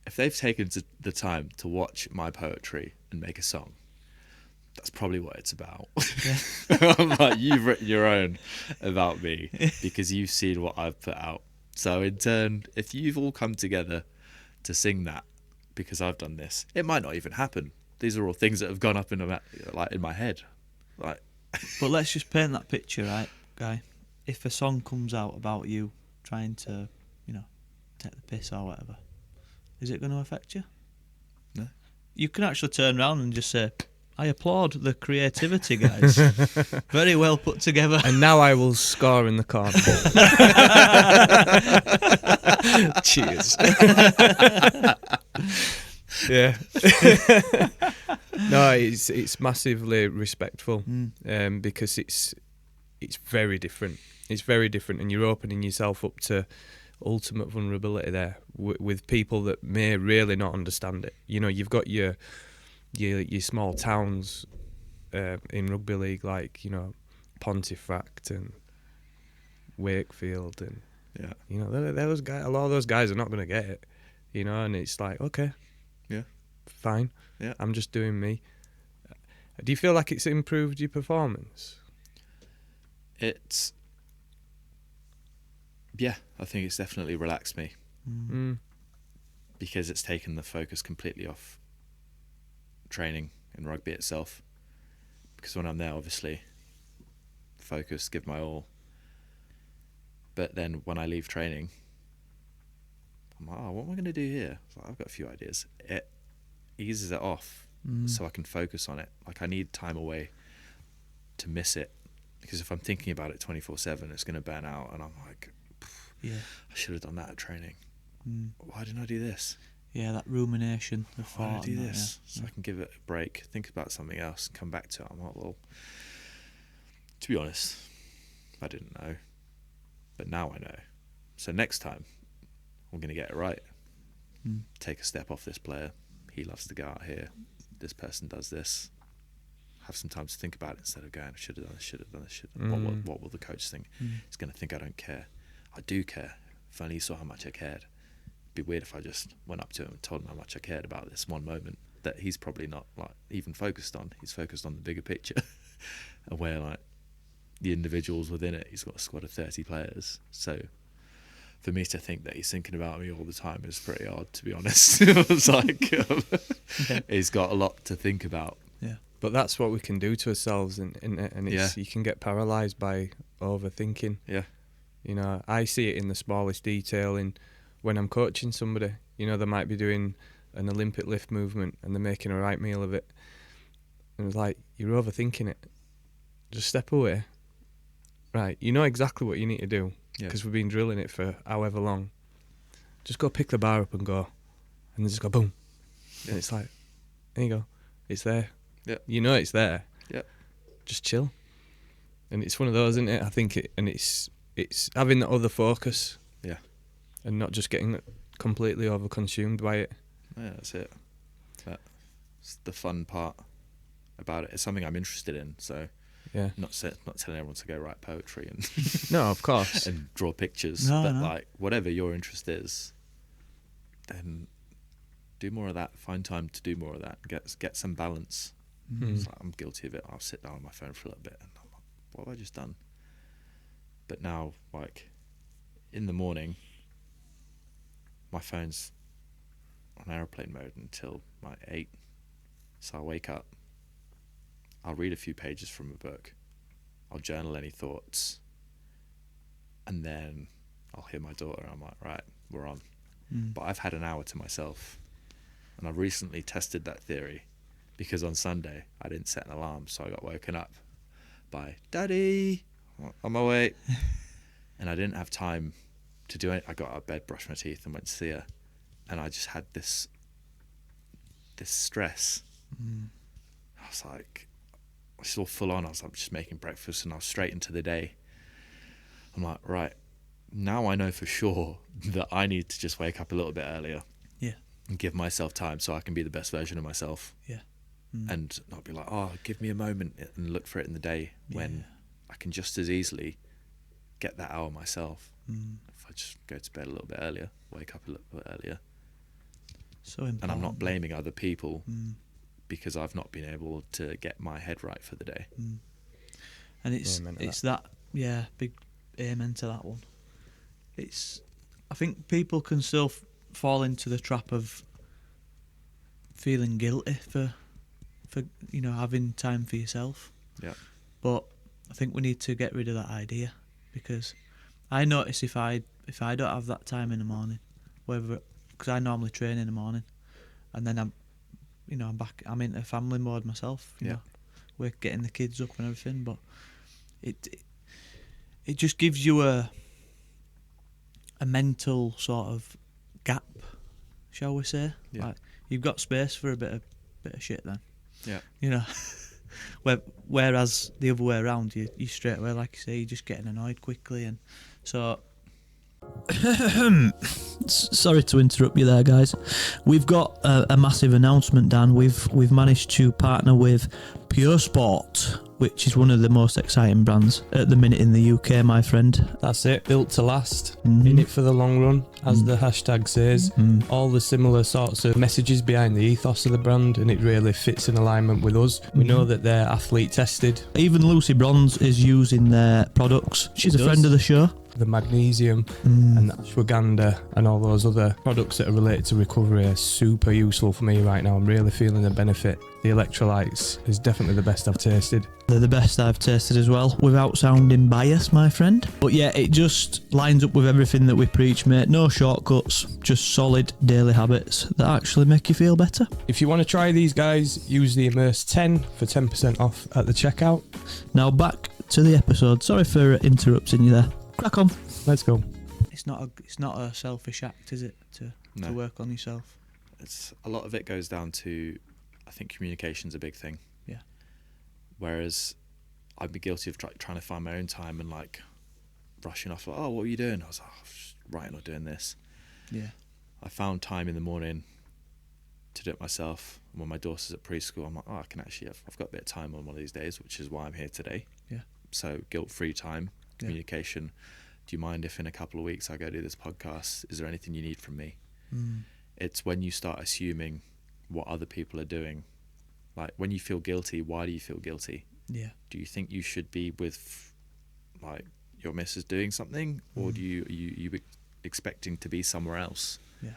S3: If they've taken the time to watch my poetry and make a song, that's probably what it's about.
S2: Yeah.
S3: I'm like, you've written your own about me because you've seen what I've put out. So in turn, if you've all come together to sing that because I've done this, it might not even happen. These are all things that have gone up in my head. Like,
S2: But let's just paint that picture, right, Guy? If a song comes out about you trying to, take the piss or whatever, is it going to affect you?
S3: No.
S2: You can actually turn around and just say, I applaud the creativity, guys. Very well put together.
S1: And now I will score in the corner. Cheers. Yeah. No, it's massively respectful, because it's very different. It's very different, and you're opening yourself up to ultimate vulnerability there with people that may really not understand it. You've got your small towns in rugby league, like Pontefract and Wakefield, and those guys. A lot of those guys are not going to get it, and it's like, okay,
S3: yeah,
S1: fine,
S3: yeah,
S1: I'm just doing me. Do you feel like it's improved your performance?
S3: I think it's definitely relaxed me because it's taken the focus completely off training and rugby itself. Because when I'm there, obviously, focus, give my all. But then when I leave training, I'm like, what am I going to do here? I've got a few ideas. It eases it off so I can focus on it. Like, I need time away to miss it. Because if I'm thinking about it 24/7, it's going to burn out. And I'm like,
S2: Yeah.
S3: I should have done that at training. Why didn't I do this?
S2: Yeah, that rumination.
S3: Why did I do this? So I can give it a break, think about something else, and come back to it. I'm like, well, to be honest, I didn't know. But now I know. So next time, I'm going to get it right. Take a step off this player. He loves to go out here. This person does this. Have some time to think about it instead of going, I should have done this, should have done this, should have. What will the coach think? He's going to think I don't care. I do care. If only he saw how much I cared. It'd be weird if I just went up to him and told him how much I cared about this one moment that he's probably not even focused on. He's focused on the bigger picture and where the individuals within it. He's got a squad of 30 players. So for me to think that he's thinking about me all the time is pretty odd, to be honest. It's like he's got a lot to think about.
S2: Yeah.
S1: But that's what we can do to ourselves, and it's, you can get paralysed by overthinking.
S3: Yeah.
S1: I see it in the smallest detail in when I'm coaching somebody. They might be doing an Olympic lift movement and they're making a right meal of it. And it's like, you're overthinking it. Just step away. Right, you know exactly what you need to do because we've been drilling it for however long. Just go pick the bar up and go. And then just go boom. Yeah. And it's like, there you go. It's there.
S3: Yeah.
S1: You know it's there.
S3: Yeah.
S1: Just chill. And it's one of those, isn't it? I think it's having that other focus.
S3: Yeah.
S1: And not just getting completely overconsumed by it.
S3: Yeah, that's it. That's the fun part about it. It's something I'm interested in, so
S1: yeah.
S3: Not telling everyone to go write poetry and
S1: no, of course,
S3: and draw pictures.
S2: No,
S3: but
S2: no.
S3: Whatever your interest is, then do more of that. Find time to do more of that. Get some balance. It's like, I'm guilty of it. I'll sit down on my phone for a little bit and I'm like, what have I just done? But now, in the morning, my phone's on airplane mode until 8. So I'll wake up, I'll read a few pages from a book, I'll journal any thoughts, and then I'll hear my daughter and I'm like, right, we're on. But I've had an hour to myself, and I've recently tested that theory because on Sunday I didn't set an alarm, so I got woken up by Daddy, on my way. And I didn't have time to do it. I got out of bed, brushed my teeth and went to see her. and I just had this stress. I was like, it's all full on. I was like, just making breakfast, and I was straight into the day. I'm like, right, now I know for sure that I need to just wake up a little bit earlier.
S2: Yeah.
S3: And give myself time so I can be the best version of myself.
S2: Yeah.
S3: And not be like, oh, give me a moment and look for it in the day when I can just as easily get that hour myself. If I just go to bed a little bit earlier, wake up a little bit earlier.
S2: So important.
S3: And I'm not blaming other people because I've not been able to get my head right for the day.
S2: And it's that big amen to that one. I think people can still fall into the trap of feeling guilty for having time for yourself.
S3: Yeah.
S2: But I think we need to get rid of that idea, because I notice if I don't have that time in the morning, because I normally train in the morning, and then I'm into family mode myself. You know, we're getting the kids up and everything, but it just gives you a mental sort of gap, shall we say?
S3: Yeah.
S2: Like, you've got space for a bit of shit then.
S3: Yeah.
S2: You know, whereas the other way around, you straight away, like you say, you're just getting annoyed quickly, and so.
S4: Sorry to interrupt you there, guys. We've got a massive announcement, Dan. We've managed to partner with Pure Sport, which is one of the most exciting brands at the minute in the UK, my friend.
S1: That's it, built to last, in it for the long run, as the hashtag says. All the similar sorts of messages behind the ethos of the brand, and it really fits in alignment with us. We know that they're athlete tested.
S4: Even Lucy Bronze is using their products. She's a friend of the show.
S1: The magnesium and the ashwagandha and all those other products that are related to recovery are super useful for me right now. I'm really feeling the benefit. The electrolytes is definitely the best I've tasted.
S4: They're the best I've tasted as well, without sounding biased, my friend. But yeah, it just lines up with everything that we preach, mate. No shortcuts, just solid daily habits that actually make you feel better.
S1: If you want to try these guys, use the Immerse 10 for 10% off at the checkout.
S4: Now back to the episode. Sorry for interrupting you there. Crack on.
S1: Let's go.
S2: It's not a selfish act, is it, to work on yourself?
S3: It's a lot of it goes down to, I think communication's a big thing.
S2: Yeah.
S3: Whereas I'd be guilty of trying to find my own time and like rushing off, like, oh, what are you doing? I was like, just writing or doing this.
S2: Yeah.
S3: I found time in the morning to do it myself. When my daughter's at preschool, I'm like, oh, I can actually, I've got a bit of time on one of these days, which is why I'm here today.
S2: Yeah.
S3: So guilt-free time, communication. Do you mind if in a couple of weeks I go do this podcast? Is there anything you need from me? It's when you start assuming what other people are doing. Like, when you feel guilty, why do you feel guilty?
S2: Yeah.
S3: Do you think you should be with, like, your missus doing something, or are you expecting to be somewhere else?
S2: Yeah.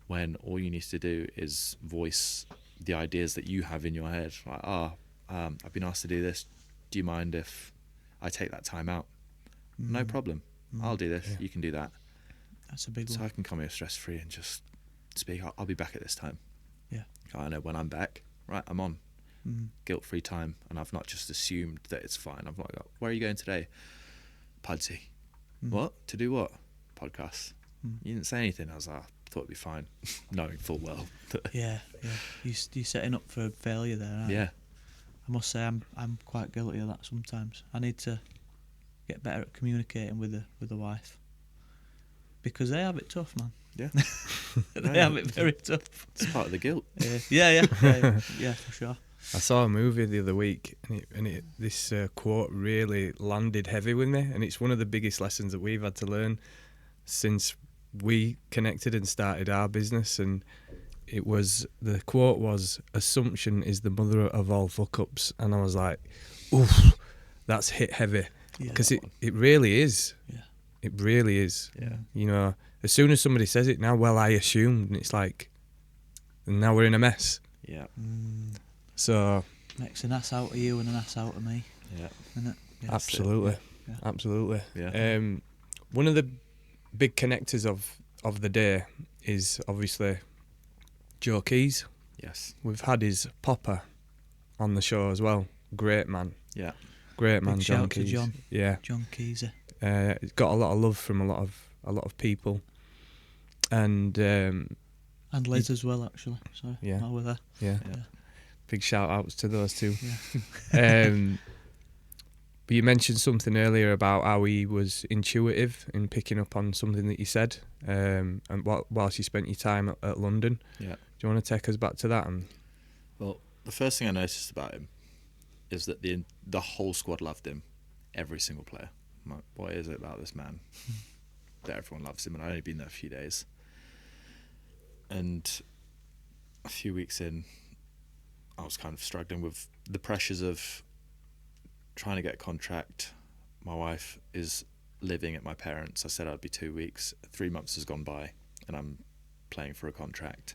S3: When all you need to do is voice the ideas that you have in your head. Like, I've been asked to do this. Do you mind if I take that time out? No problem. I'll do this. You can do that.
S2: That's a big one.
S3: So I can come here stress-free and just speak. I'll be back at this time.
S2: Yeah.
S3: I know when I'm back, right, I'm on. Guilt-free time. And I've not just assumed that it's fine. I've not got, where are you going today? Pudsey. What? To do what? Podcast. You didn't say anything. I was like, I thought it'd be fine. Knowing full well.
S2: Yeah. You're setting up for failure there, aren't you?
S3: Yeah.
S2: I must say I'm quite guilty of that sometimes. I need to get better at communicating with the wife, because they have it tough, man.
S3: Yeah.
S2: They have it very tough.
S3: It's part of the guilt.
S2: Yeah, for sure.
S1: I saw a movie the other week, and this quote really landed heavy with me, and it's one of the biggest lessons that we've had to learn since we connected and started our business. And the quote was, "Assumption is the mother of all fuck-ups," and I was like, oof, that's hit heavy. Because it really is.
S2: Yeah.
S1: It really is.
S3: Yeah.
S1: You know, as soon as somebody says it now, well, I assumed, and it's like, and now we're in a mess.
S3: Yeah.
S1: So
S2: Makes an ass out of you and an ass out of me.
S3: Yeah.
S2: Isn't it? Yeah.
S1: absolutely.
S2: Yeah.
S1: Absolutely.
S3: Yeah.
S1: One of the big connectors of the day is obviously Joe Keys.
S3: Yes.
S1: We've had his Popper on the show as well. Great man.
S3: Yeah.
S1: Great man,
S2: Big
S1: John
S2: shout to
S1: Keys.
S2: John.
S1: Yeah.
S2: John Keeser.
S1: He's got a lot of love from a lot of people, and
S2: And Liz as well, actually. So
S1: Yeah.
S2: while we're there.
S1: Yeah.
S3: Yeah.
S1: Big shout outs to those two.
S2: Yeah.
S1: But you mentioned something earlier about how he was intuitive in picking up on something that you said, and whilst you spent your time at London.
S3: Yeah.
S1: Do you want to take us back to that?
S3: Well, the first thing I noticed about him is that the whole squad loved him, every single player. I'm like, what is it about this man that everyone loves him? And I'd only been there a few days. And a few weeks in, I was kind of struggling with the pressures of trying to get a contract. My wife is living at my parents'. I said I'd be 2 weeks. 3 months has gone by, and I'm playing for a contract.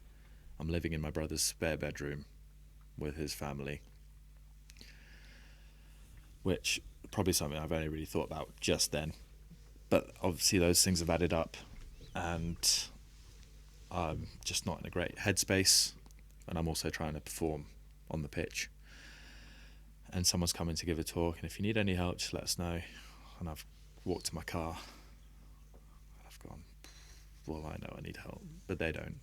S3: I'm living in my brother's spare bedroom with his family, which probably something I've only really thought about just then. But obviously those things have added up, and I'm just not in a great headspace, and I'm also trying to perform on the pitch. And someone's coming to give a talk, and if you need any help, just let us know. And I've walked to my car, and I've gone, well, I know I need help, but they don't.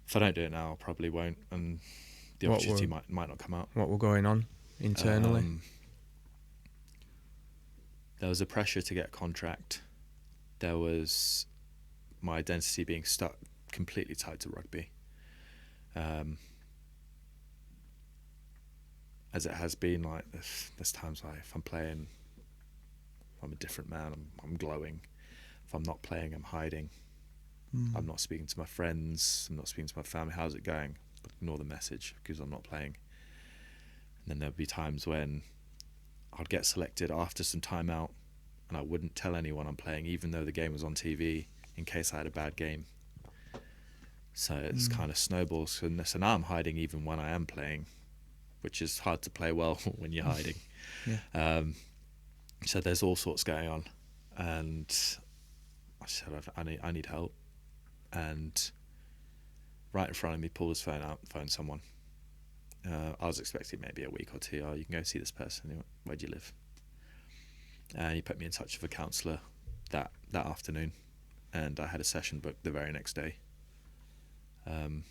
S3: If I don't do it now, I probably won't, and the opportunity might not come out.
S1: What were going on internally?
S3: There was a pressure to get a contract. There was my identity being stuck completely tied to rugby. As it has been, like there's times like if I'm playing, I'm a different man. I'm glowing. If I'm not playing, I'm hiding. I'm not speaking to my friends. I'm not speaking to my family. How's it going? But ignore the message because I'm not playing. And then there'd be times when I'd get selected after some time out, and I wouldn't tell anyone I'm playing, even though the game was on TV, in case I had a bad game. So it's kind of snowballs. So now I'm hiding even when I am playing, which is hard to play well when you're hiding.
S2: Yeah.
S3: So there's all sorts going on, and I said I need help. And right in front of me, pulled his phone out, phoned someone. I was expecting maybe a week or two. Oh, you can go see this person. He went, where do you live? And he put me in touch with a counsellor that afternoon, and I had a session booked the very next day. And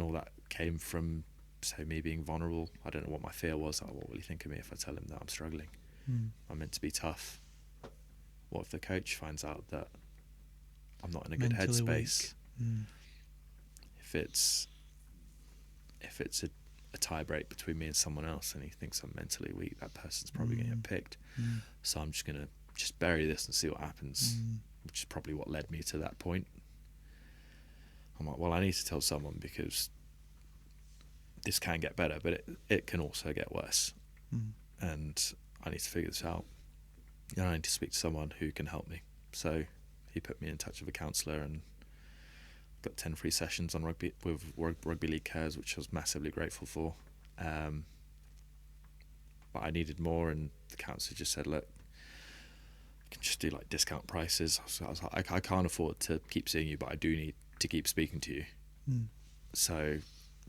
S3: all that came from, say, me being vulnerable. I don't know what my fear was. Like, what will he think of me if I tell him that I'm struggling? I'm meant to be tough. What if the coach finds out that I'm not in a good headspace? If it's a tie break between me and someone else, and he thinks I'm mentally weak, that person's probably going to get picked. So I'm just going to just bury this and see what happens, which is probably what led me to that point. I'm like, well, I need to tell someone because this can get better, but it can also get worse. And I need to figure this out. And I need to speak to someone who can help me. So he put me in touch with a counsellor, and got 10 free sessions on rugby with Rugby League Cares, which I was massively grateful for. But I needed more, and the counsellor just said, look, I can just do like discount prices. So I was like, I can't afford to keep seeing you, but I do need to keep speaking to you. So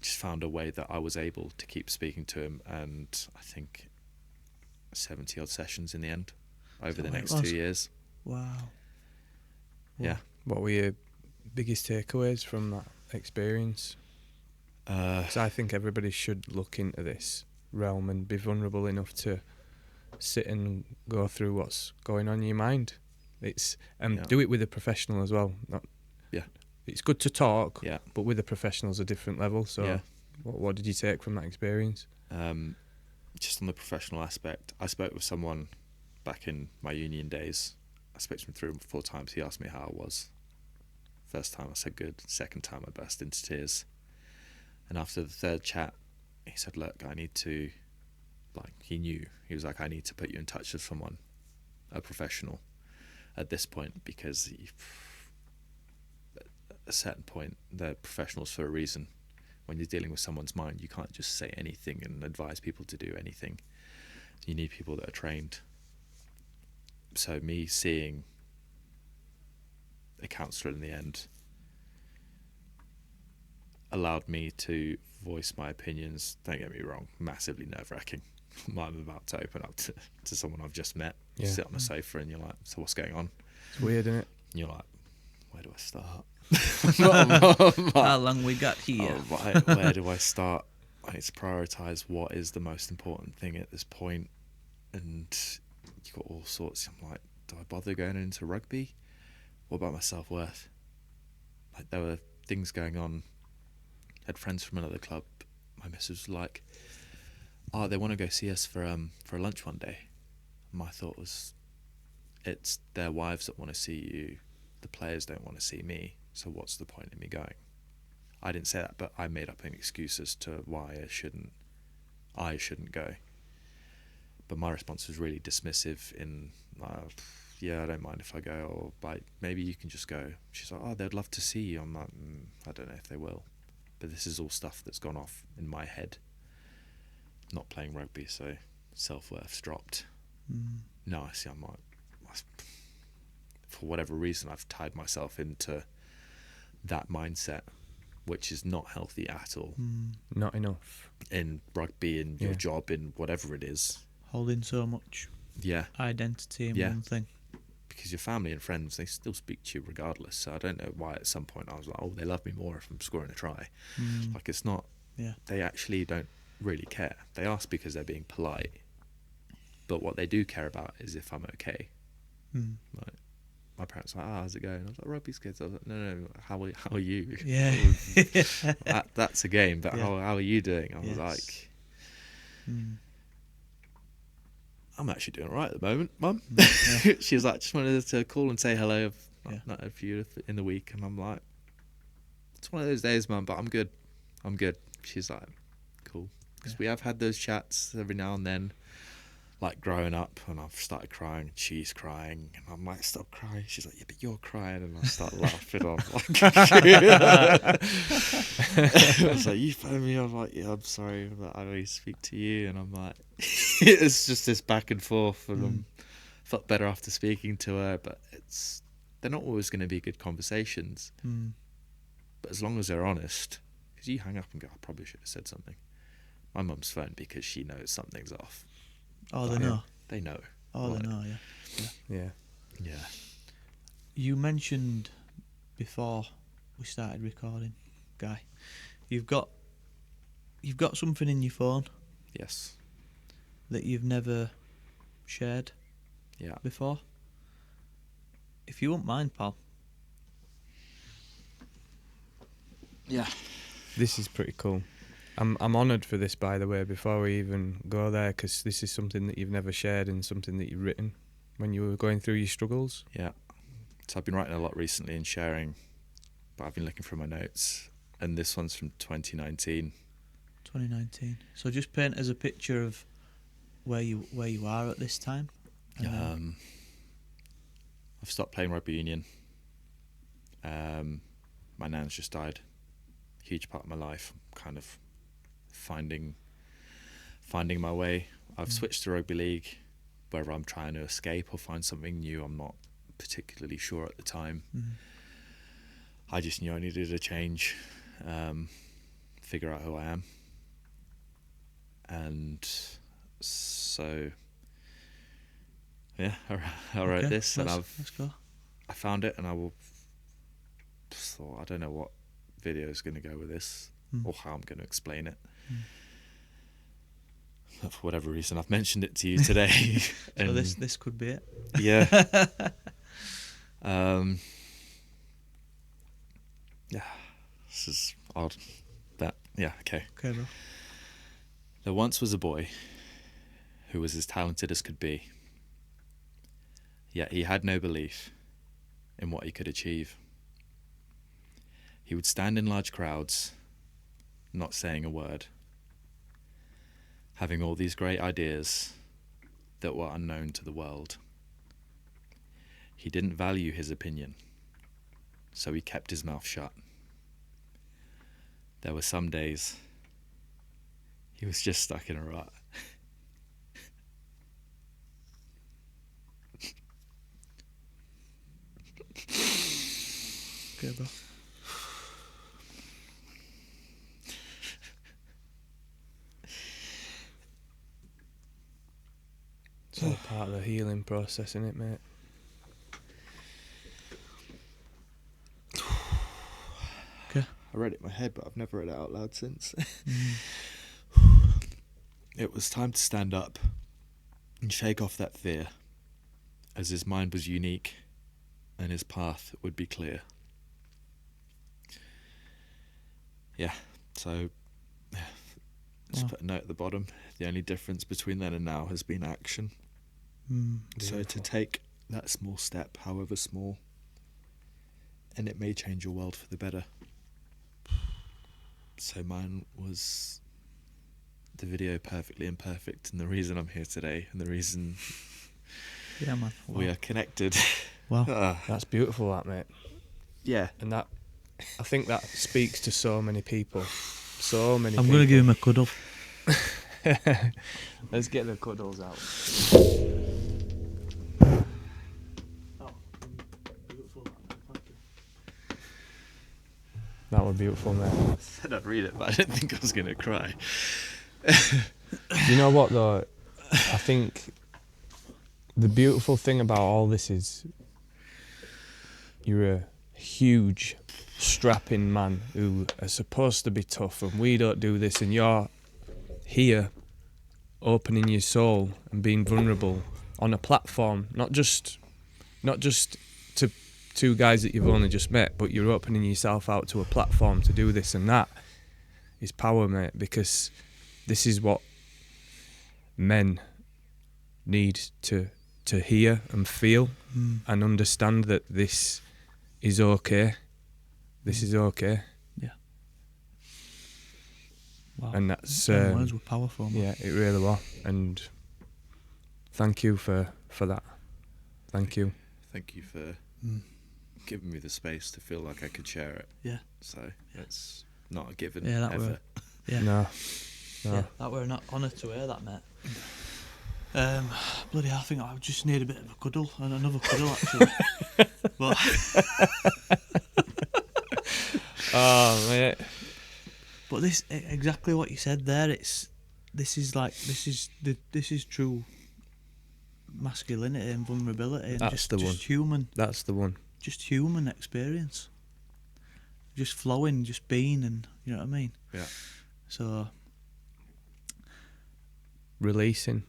S3: just found a way that I was able to keep speaking to him, and I think 70 odd sessions in the end over the next 2 years.
S2: Wow.
S3: Yeah.
S1: What were your biggest takeaways from that experience? Because I think everybody should look into this realm and be vulnerable enough to sit and go through what's going on in your mind. It's do it with a professional as well. It's good to talk, but with a professional's a different level. So what did you take from that experience?
S3: Just on the professional aspect, I spoke with someone back in my union days. I spoke to him 3 or 4 times. He asked me how I was. First time I said good. Second time I burst into tears. And after the third chat, he said, look, I need to, he knew. He was like, I need to put you in touch with someone, a professional, at this point, because at a certain point, they're professionals for a reason. When you're dealing with someone's mind, you can't just say anything and advise people to do anything. You need people that are trained. So me seeing a counsellor in the end allowed me to voice my opinions. Don't get me wrong, massively nerve-wracking. I'm about to open up to someone I've just met. You sit on the sofa and you're like, so what's going on?
S1: It's weird, isn't it?
S3: And you're like, where do I start?
S2: How long we got here?
S3: Where do I start? I need to prioritise what is the most important thing at this point, and you got all sorts. I'm like, do I bother going into rugby? What about my self-worth? Like, there were things going on. I had friends from another club. My missus was like, oh, they want to go see us for a lunch one day. My thought was, it's their wives that want to see you. The players don't want to see me. So what's the point in me going? I didn't say that, but I made up an excuse as to why I shouldn't go. But my response was really dismissive in, yeah, I don't mind if I go, or like, maybe you can just go. She's like, oh, they'd love to see you. I'm like, I don't know if they will. But this is all stuff that's gone off in my head. Not playing rugby, so self-worth's dropped. No, I see, I'm like, for whatever reason, I've tied myself into that mindset, which is not healthy at all.
S1: Not enough.
S3: In rugby, in your job, in whatever it is.
S2: Holding so much identity in one thing.
S3: Because your family and friends, they still speak to you regardless. So I don't know why at some point I was like, oh, they love me more if I'm scoring a try. Like, it's not, they actually don't really care. They ask because they're being polite. But what they do care about is if I'm okay. Like, my parents were like, how's it going? I was like, rugby's good. I was like, no, how are you?
S2: Yeah.
S3: That's a game, but how are you doing? I was like, I'm actually doing all right at the moment, Mum. She was like, just wanted to call and say hello. I've not heard from you in the week. And I'm like, it's one of those days, Mum, but I'm good. She's like, cool. Because we have had those chats every now and then, like growing up, and I've started crying, and she's crying, and I'm like, stop crying. She's like, yeah, but you're crying. And I start laughing. I'm like, I was like, you phone me? I'm like, yeah, I'm sorry, but I only speak to you. And I'm like, it's just this back and forth, and I felt better after speaking to her, but they're not always going to be good conversations. But as long as they're honest, because you hang up and go, I probably should have said something. My mum's phoned because she knows something's off.
S2: Oh, they know.
S3: They know.
S2: Oh,
S3: like,
S2: they know.
S1: Yeah.
S2: You mentioned before we started recording, Guy, you've got something in your phone.
S3: Yes.
S2: That you've never shared.
S3: Yeah.
S2: Before. If you won't mind, pal.
S3: Yeah.
S1: This is pretty cool. I'm honoured for this, by the way, before we even go there, because this is something that you've never shared and something that you've written when you were going through your struggles.
S3: Yeah. So I've been writing a lot recently and sharing, but I've been looking through my notes, and this one's from 2019.
S2: 2019. So just paint us a picture of where you are at this time.
S3: I've stopped playing rugby union. My nan's just died. Huge part of my life. I'm kind of finding my way. I've switched to rugby league, whether I'm trying to escape or find something new, I'm not particularly sure at the time. I just knew I needed a change, figure out who I am, and so I wrote this, and
S2: let's go.
S3: I found it, and I thought, I don't know what video is going to go with this or how I'm going to explain it. For whatever reason, I've mentioned it to you today.
S2: So this could be it.
S3: Yeah. This is odd. But yeah, okay.
S2: Okay, bro.
S3: There once was a boy who was as talented as could be, yet he had no belief in what he could achieve. He would stand in large crowds, not saying a word, having all these great ideas that were unknown to the world. He didn't value his opinion, so he kept his mouth shut. There were some days he was just stuck in a rut.
S2: Okay, bro.
S1: It's all part of the healing process, isn't it, mate?
S3: I read it in my head, but I've never read it out loud since. It was time to stand up and shake off that fear, as his mind was unique and his path would be clear. Yeah, so just put a note at the bottom. The only difference between then and now has been action. So to take that small step, however small, and it may change your world for the better. So mine was the video Perfectly Imperfect, and the reason I'm here today, and the reason
S2: man. Wow.
S3: we are connected.
S2: Wow.
S1: That's beautiful, that, mate.
S3: Yeah.
S1: And that, I think that speaks to so many people. So many
S2: I'm
S1: people.
S2: going to give him a cuddle.
S1: Let's get the cuddles out. That was beautiful, mate.
S3: I said I'd read it, but I didn't think I was going to cry.
S1: You know what, though? I think the beautiful thing about all this is you're a huge, strapping man who are supposed to be tough, and we don't do this, and you're here opening your soul and being vulnerable on a platform, not just to two guys that you've only just met, but you're opening yourself out to a platform to do this, and that is power, mate, because this is what men need to hear and feel and understand, that this is okay. This is okay.
S2: Yeah. Wow.
S1: And that's
S2: Them words were powerful, man.
S1: yeah, it really was. And thank you for that. Thank you.
S3: Thank you for giving me the space to feel like I could share it.
S2: Yeah.
S3: So it's not a given
S2: Yeah, that
S3: ever.
S2: were. Yeah.
S1: No.
S2: Yeah, that were an honour to hear that, mate. Bloody hell, I think I just need a bit of a cuddle, and another cuddle actually. But
S1: Oh, mate.
S2: but this exactly what you said there. This is true masculinity and vulnerability, and
S1: That's the one.
S2: just human,
S1: That's the one.
S2: just human experience. Just flowing, just being, and you know what I mean.
S3: Yeah.
S2: So,
S1: Releasing.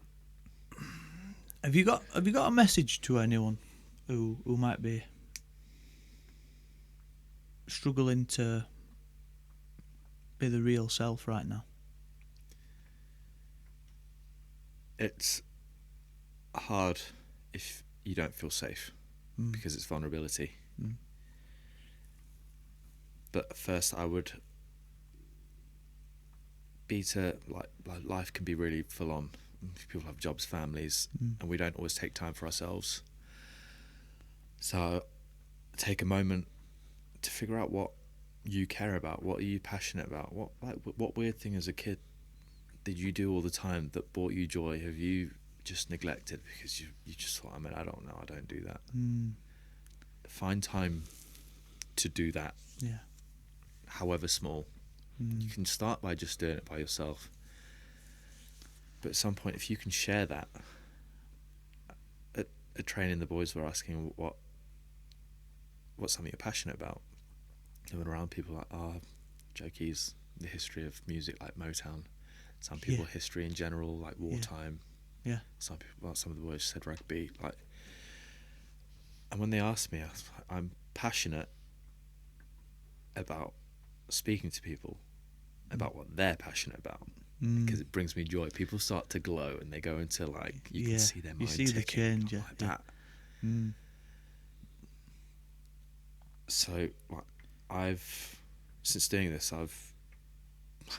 S2: have you got a message to anyone who might be struggling to be the real self right now?
S3: It's hard if you don't feel safe because it's vulnerability. But first I would be to like life can be really full on. People have jobs, families, and we don't always take time for ourselves. So take a moment to figure out what you care about, what are you passionate about, what weird thing as a kid did you do all the time that brought you joy? Have you just neglected because you just thought, I don't know, I don't do that. Find time to do that.
S2: Yeah.
S3: However small. You can start by just doing it by yourself. But at some point, if you can share that, at training, the boys were asking what's something you're passionate about. And when around people like, Jokey's the history of music like Motown. Some people history in general, like wartime.
S2: Yeah.
S3: Some of the boys said rugby. Like, and when they asked me, I'm passionate about speaking to people about what they're passionate about because it brings me joy. People start to glow and they go into like you can see their mind.
S2: You see the change,
S3: like that. So I've since doing this, I've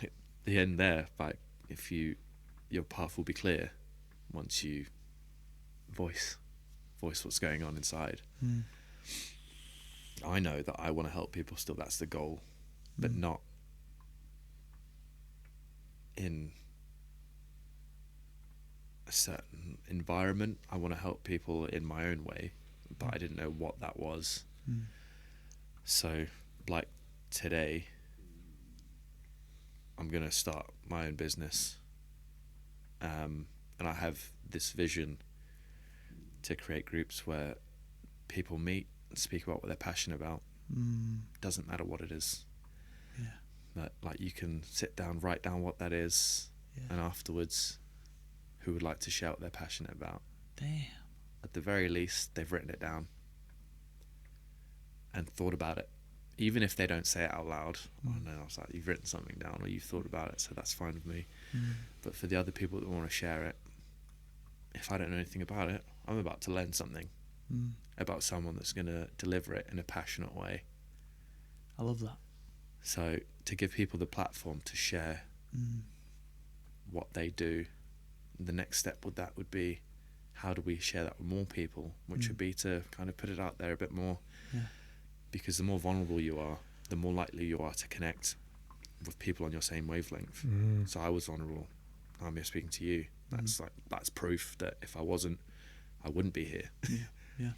S3: like the end there. Like if your path will be clear once you voice what's going on inside. I know that I want to help people still. That's the goal, but not in a certain environment. I want to help people in my own way, but I didn't know what that was. So, like today, I'm going to start my own business. And I have this vision to create groups where people meet and speak about what they're passionate about. Doesn't matter what it is.
S2: Yeah.
S3: That like you can sit down, write down what that is, and afterwards, who would like to share what they're passionate about?
S2: Damn.
S3: At the very least, they've written it down and thought about it. Even if they don't say it out loud, I was like, you've written something down or you've thought about it, so that's fine with me. But for the other people that want to share it, if I don't know anything about it, I'm about to learn something about someone that's going to deliver it in a passionate way.
S2: I love that.
S3: So to give people the platform to share what they do, the next step with that would be, how do we share that with more people, which would be to kind of put it out there a bit more. Because the more vulnerable you are, the more likely you are to connect with people on your same wavelength. So I was vulnerable. I'm here speaking to you. That's proof that if I wasn't, I wouldn't be here.
S2: Yeah.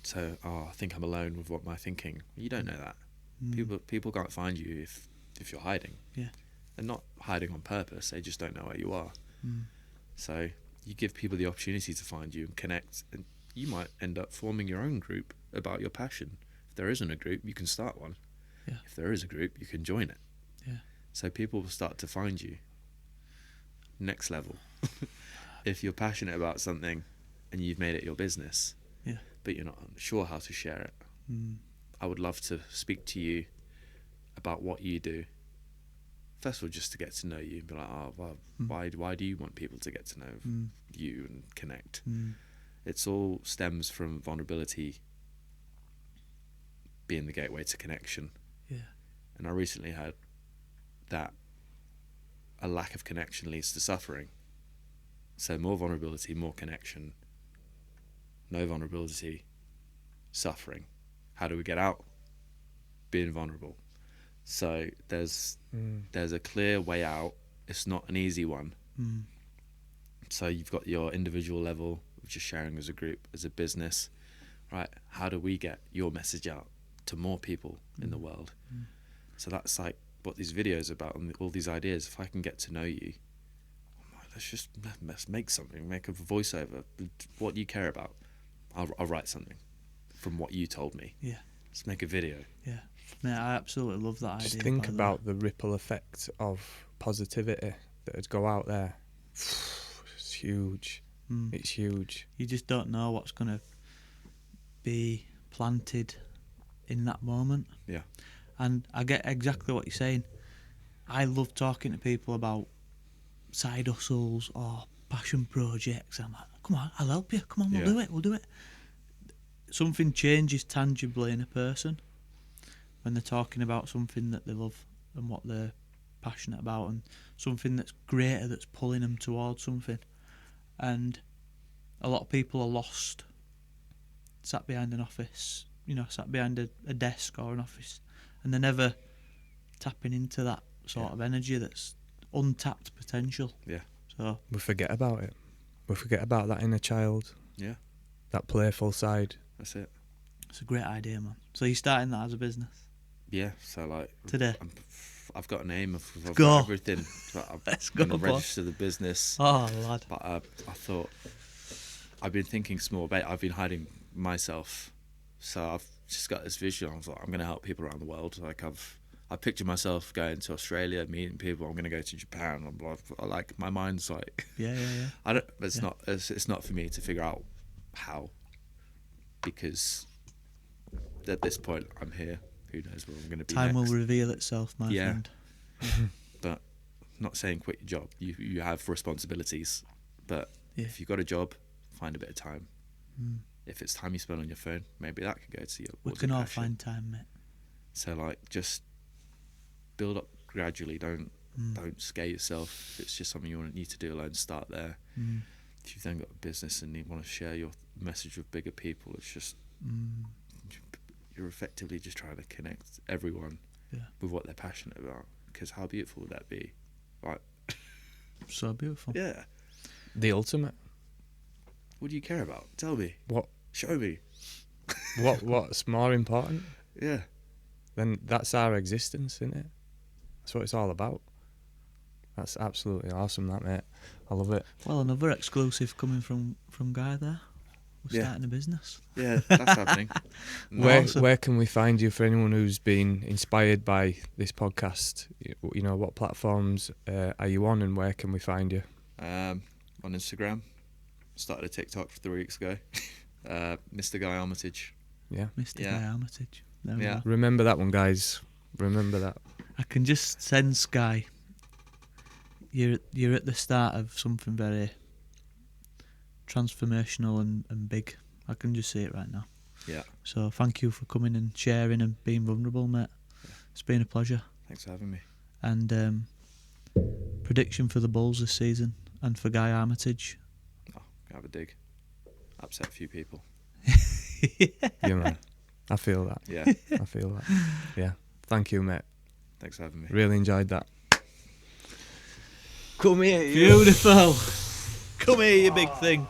S3: So, I think I'm alone with what my thinking. You don't know that. People can't find you if you're hiding.
S2: Yeah.
S3: They're not hiding on purpose. They just don't know where you are. So you give people the opportunity to find you and connect, and you might end up forming your own group about your passion. If there isn't a group, you can start one.
S2: Yeah.
S3: If there is a group, you can join it.
S2: Yeah.
S3: So people will start to find you. Next level. If you're passionate about something and you've made it your business, but you're not sure how to share it, I would love to speak to you about what you do. First of all, just to get to know you and be like, why do you want people to get to know you and connect? It's all stems from vulnerability being the gateway to connection. And I recently had that a lack of connection leads to suffering. So more vulnerability, more connection. No vulnerability, suffering. How do we get out? Being vulnerable. So there's a clear way out. It's not an easy one. So you've got your individual level of just sharing as a group, as a business, right? How do we get your message out to more people in the world? So that's like what these videos are about, and all these ideas. If I can get to know you, let's make something, make a voiceover. What you care about, I'll write something from what you told me. Let's make a video.
S2: Mate, I absolutely love that idea.
S1: Just think about the ripple effect of positivity that would go out there. It's huge. It's huge.
S2: You just don't know what's going to be planted in that moment. And I get exactly what you're saying. I love talking to people about side hustles or passion projects. I'm like, come on, I'll help you. Come on, we'll do it. Something changes tangibly in a person when they're talking about something that they love and what they're passionate about, and something that's greater, that's pulling them towards something. And a lot of people are lost, sat behind an office, sat behind a desk or an office, and they're never tapping into that sort of energy that's untapped potential. So
S1: we forget about it. We forget about that inner child. That playful side.
S3: That's it.
S2: It's a great idea, man. So you're starting that as a business?
S3: So like
S2: today?
S3: I've got a name. I've
S2: go.
S3: got everything. I'm
S2: Let's go,
S3: going to register the business.
S2: Oh, lad.
S3: But I thought, I've been thinking small, but I've been hiding myself. So I've just got this vision. I was like, I'm going to help people around the world. Like I picture myself going to Australia, meeting people. I'm going to go to Japan. I'm like, my mind's like, I don't. It's not. It's not for me to figure out how, because at this point I'm here. Who knows where I'm going to be
S2: Time
S3: next.
S2: will reveal itself, my friend.
S3: But not saying quit your job. You have responsibilities, but if you've got a job, find a bit of time. If it's time you spend on your phone, maybe that could go to your.
S2: We can all find time, mate.
S3: So like, just build up gradually. Don't scare yourself. If it's just something you need to do alone, start there. If you've then got a business and you want to share your message with bigger people, it's just you're effectively just trying to connect everyone with what they're passionate about. Because how beautiful would that be? Like,
S2: so beautiful.
S3: Yeah.
S1: The ultimate.
S3: What do you care about? Tell me.
S1: What?
S3: Show me.
S1: What's more important?
S3: Yeah.
S1: Then that's our existence, isn't it? That's what it's all about. That's absolutely awesome, that, mate. I love it.
S2: Well, another exclusive coming from Guy there. We're starting a business.
S3: Yeah, that's happening.
S2: Awesome.
S1: Where can we find you for anyone who's been inspired by this podcast? You know, what platforms are you on, and where can we find you?
S3: On Instagram. Started a TikTok 3 weeks ago. Mr. Guy Armitage.
S1: Yeah.
S2: Mr.
S3: Yeah.
S2: Guy Armitage. There we
S3: Yeah.
S2: go.
S1: Remember that one, guys. Remember that.
S2: I can just sense, Guy, you're at the start of something very transformational and big. I can just see it right now.
S3: Yeah.
S2: So thank you for coming and sharing and being vulnerable, mate. It's been a pleasure.
S3: Thanks for having me.
S2: And prediction for the Bulls this season and for Guy Armitage.
S3: Oh, have a dig. Upset a few people.
S1: Yeah, man. I feel that.
S3: Yeah.
S1: I feel that. Yeah. Thank you, mate.
S3: Thanks for having me.
S1: Really enjoyed that. Come here,
S2: Beautiful. Come here, you big thing.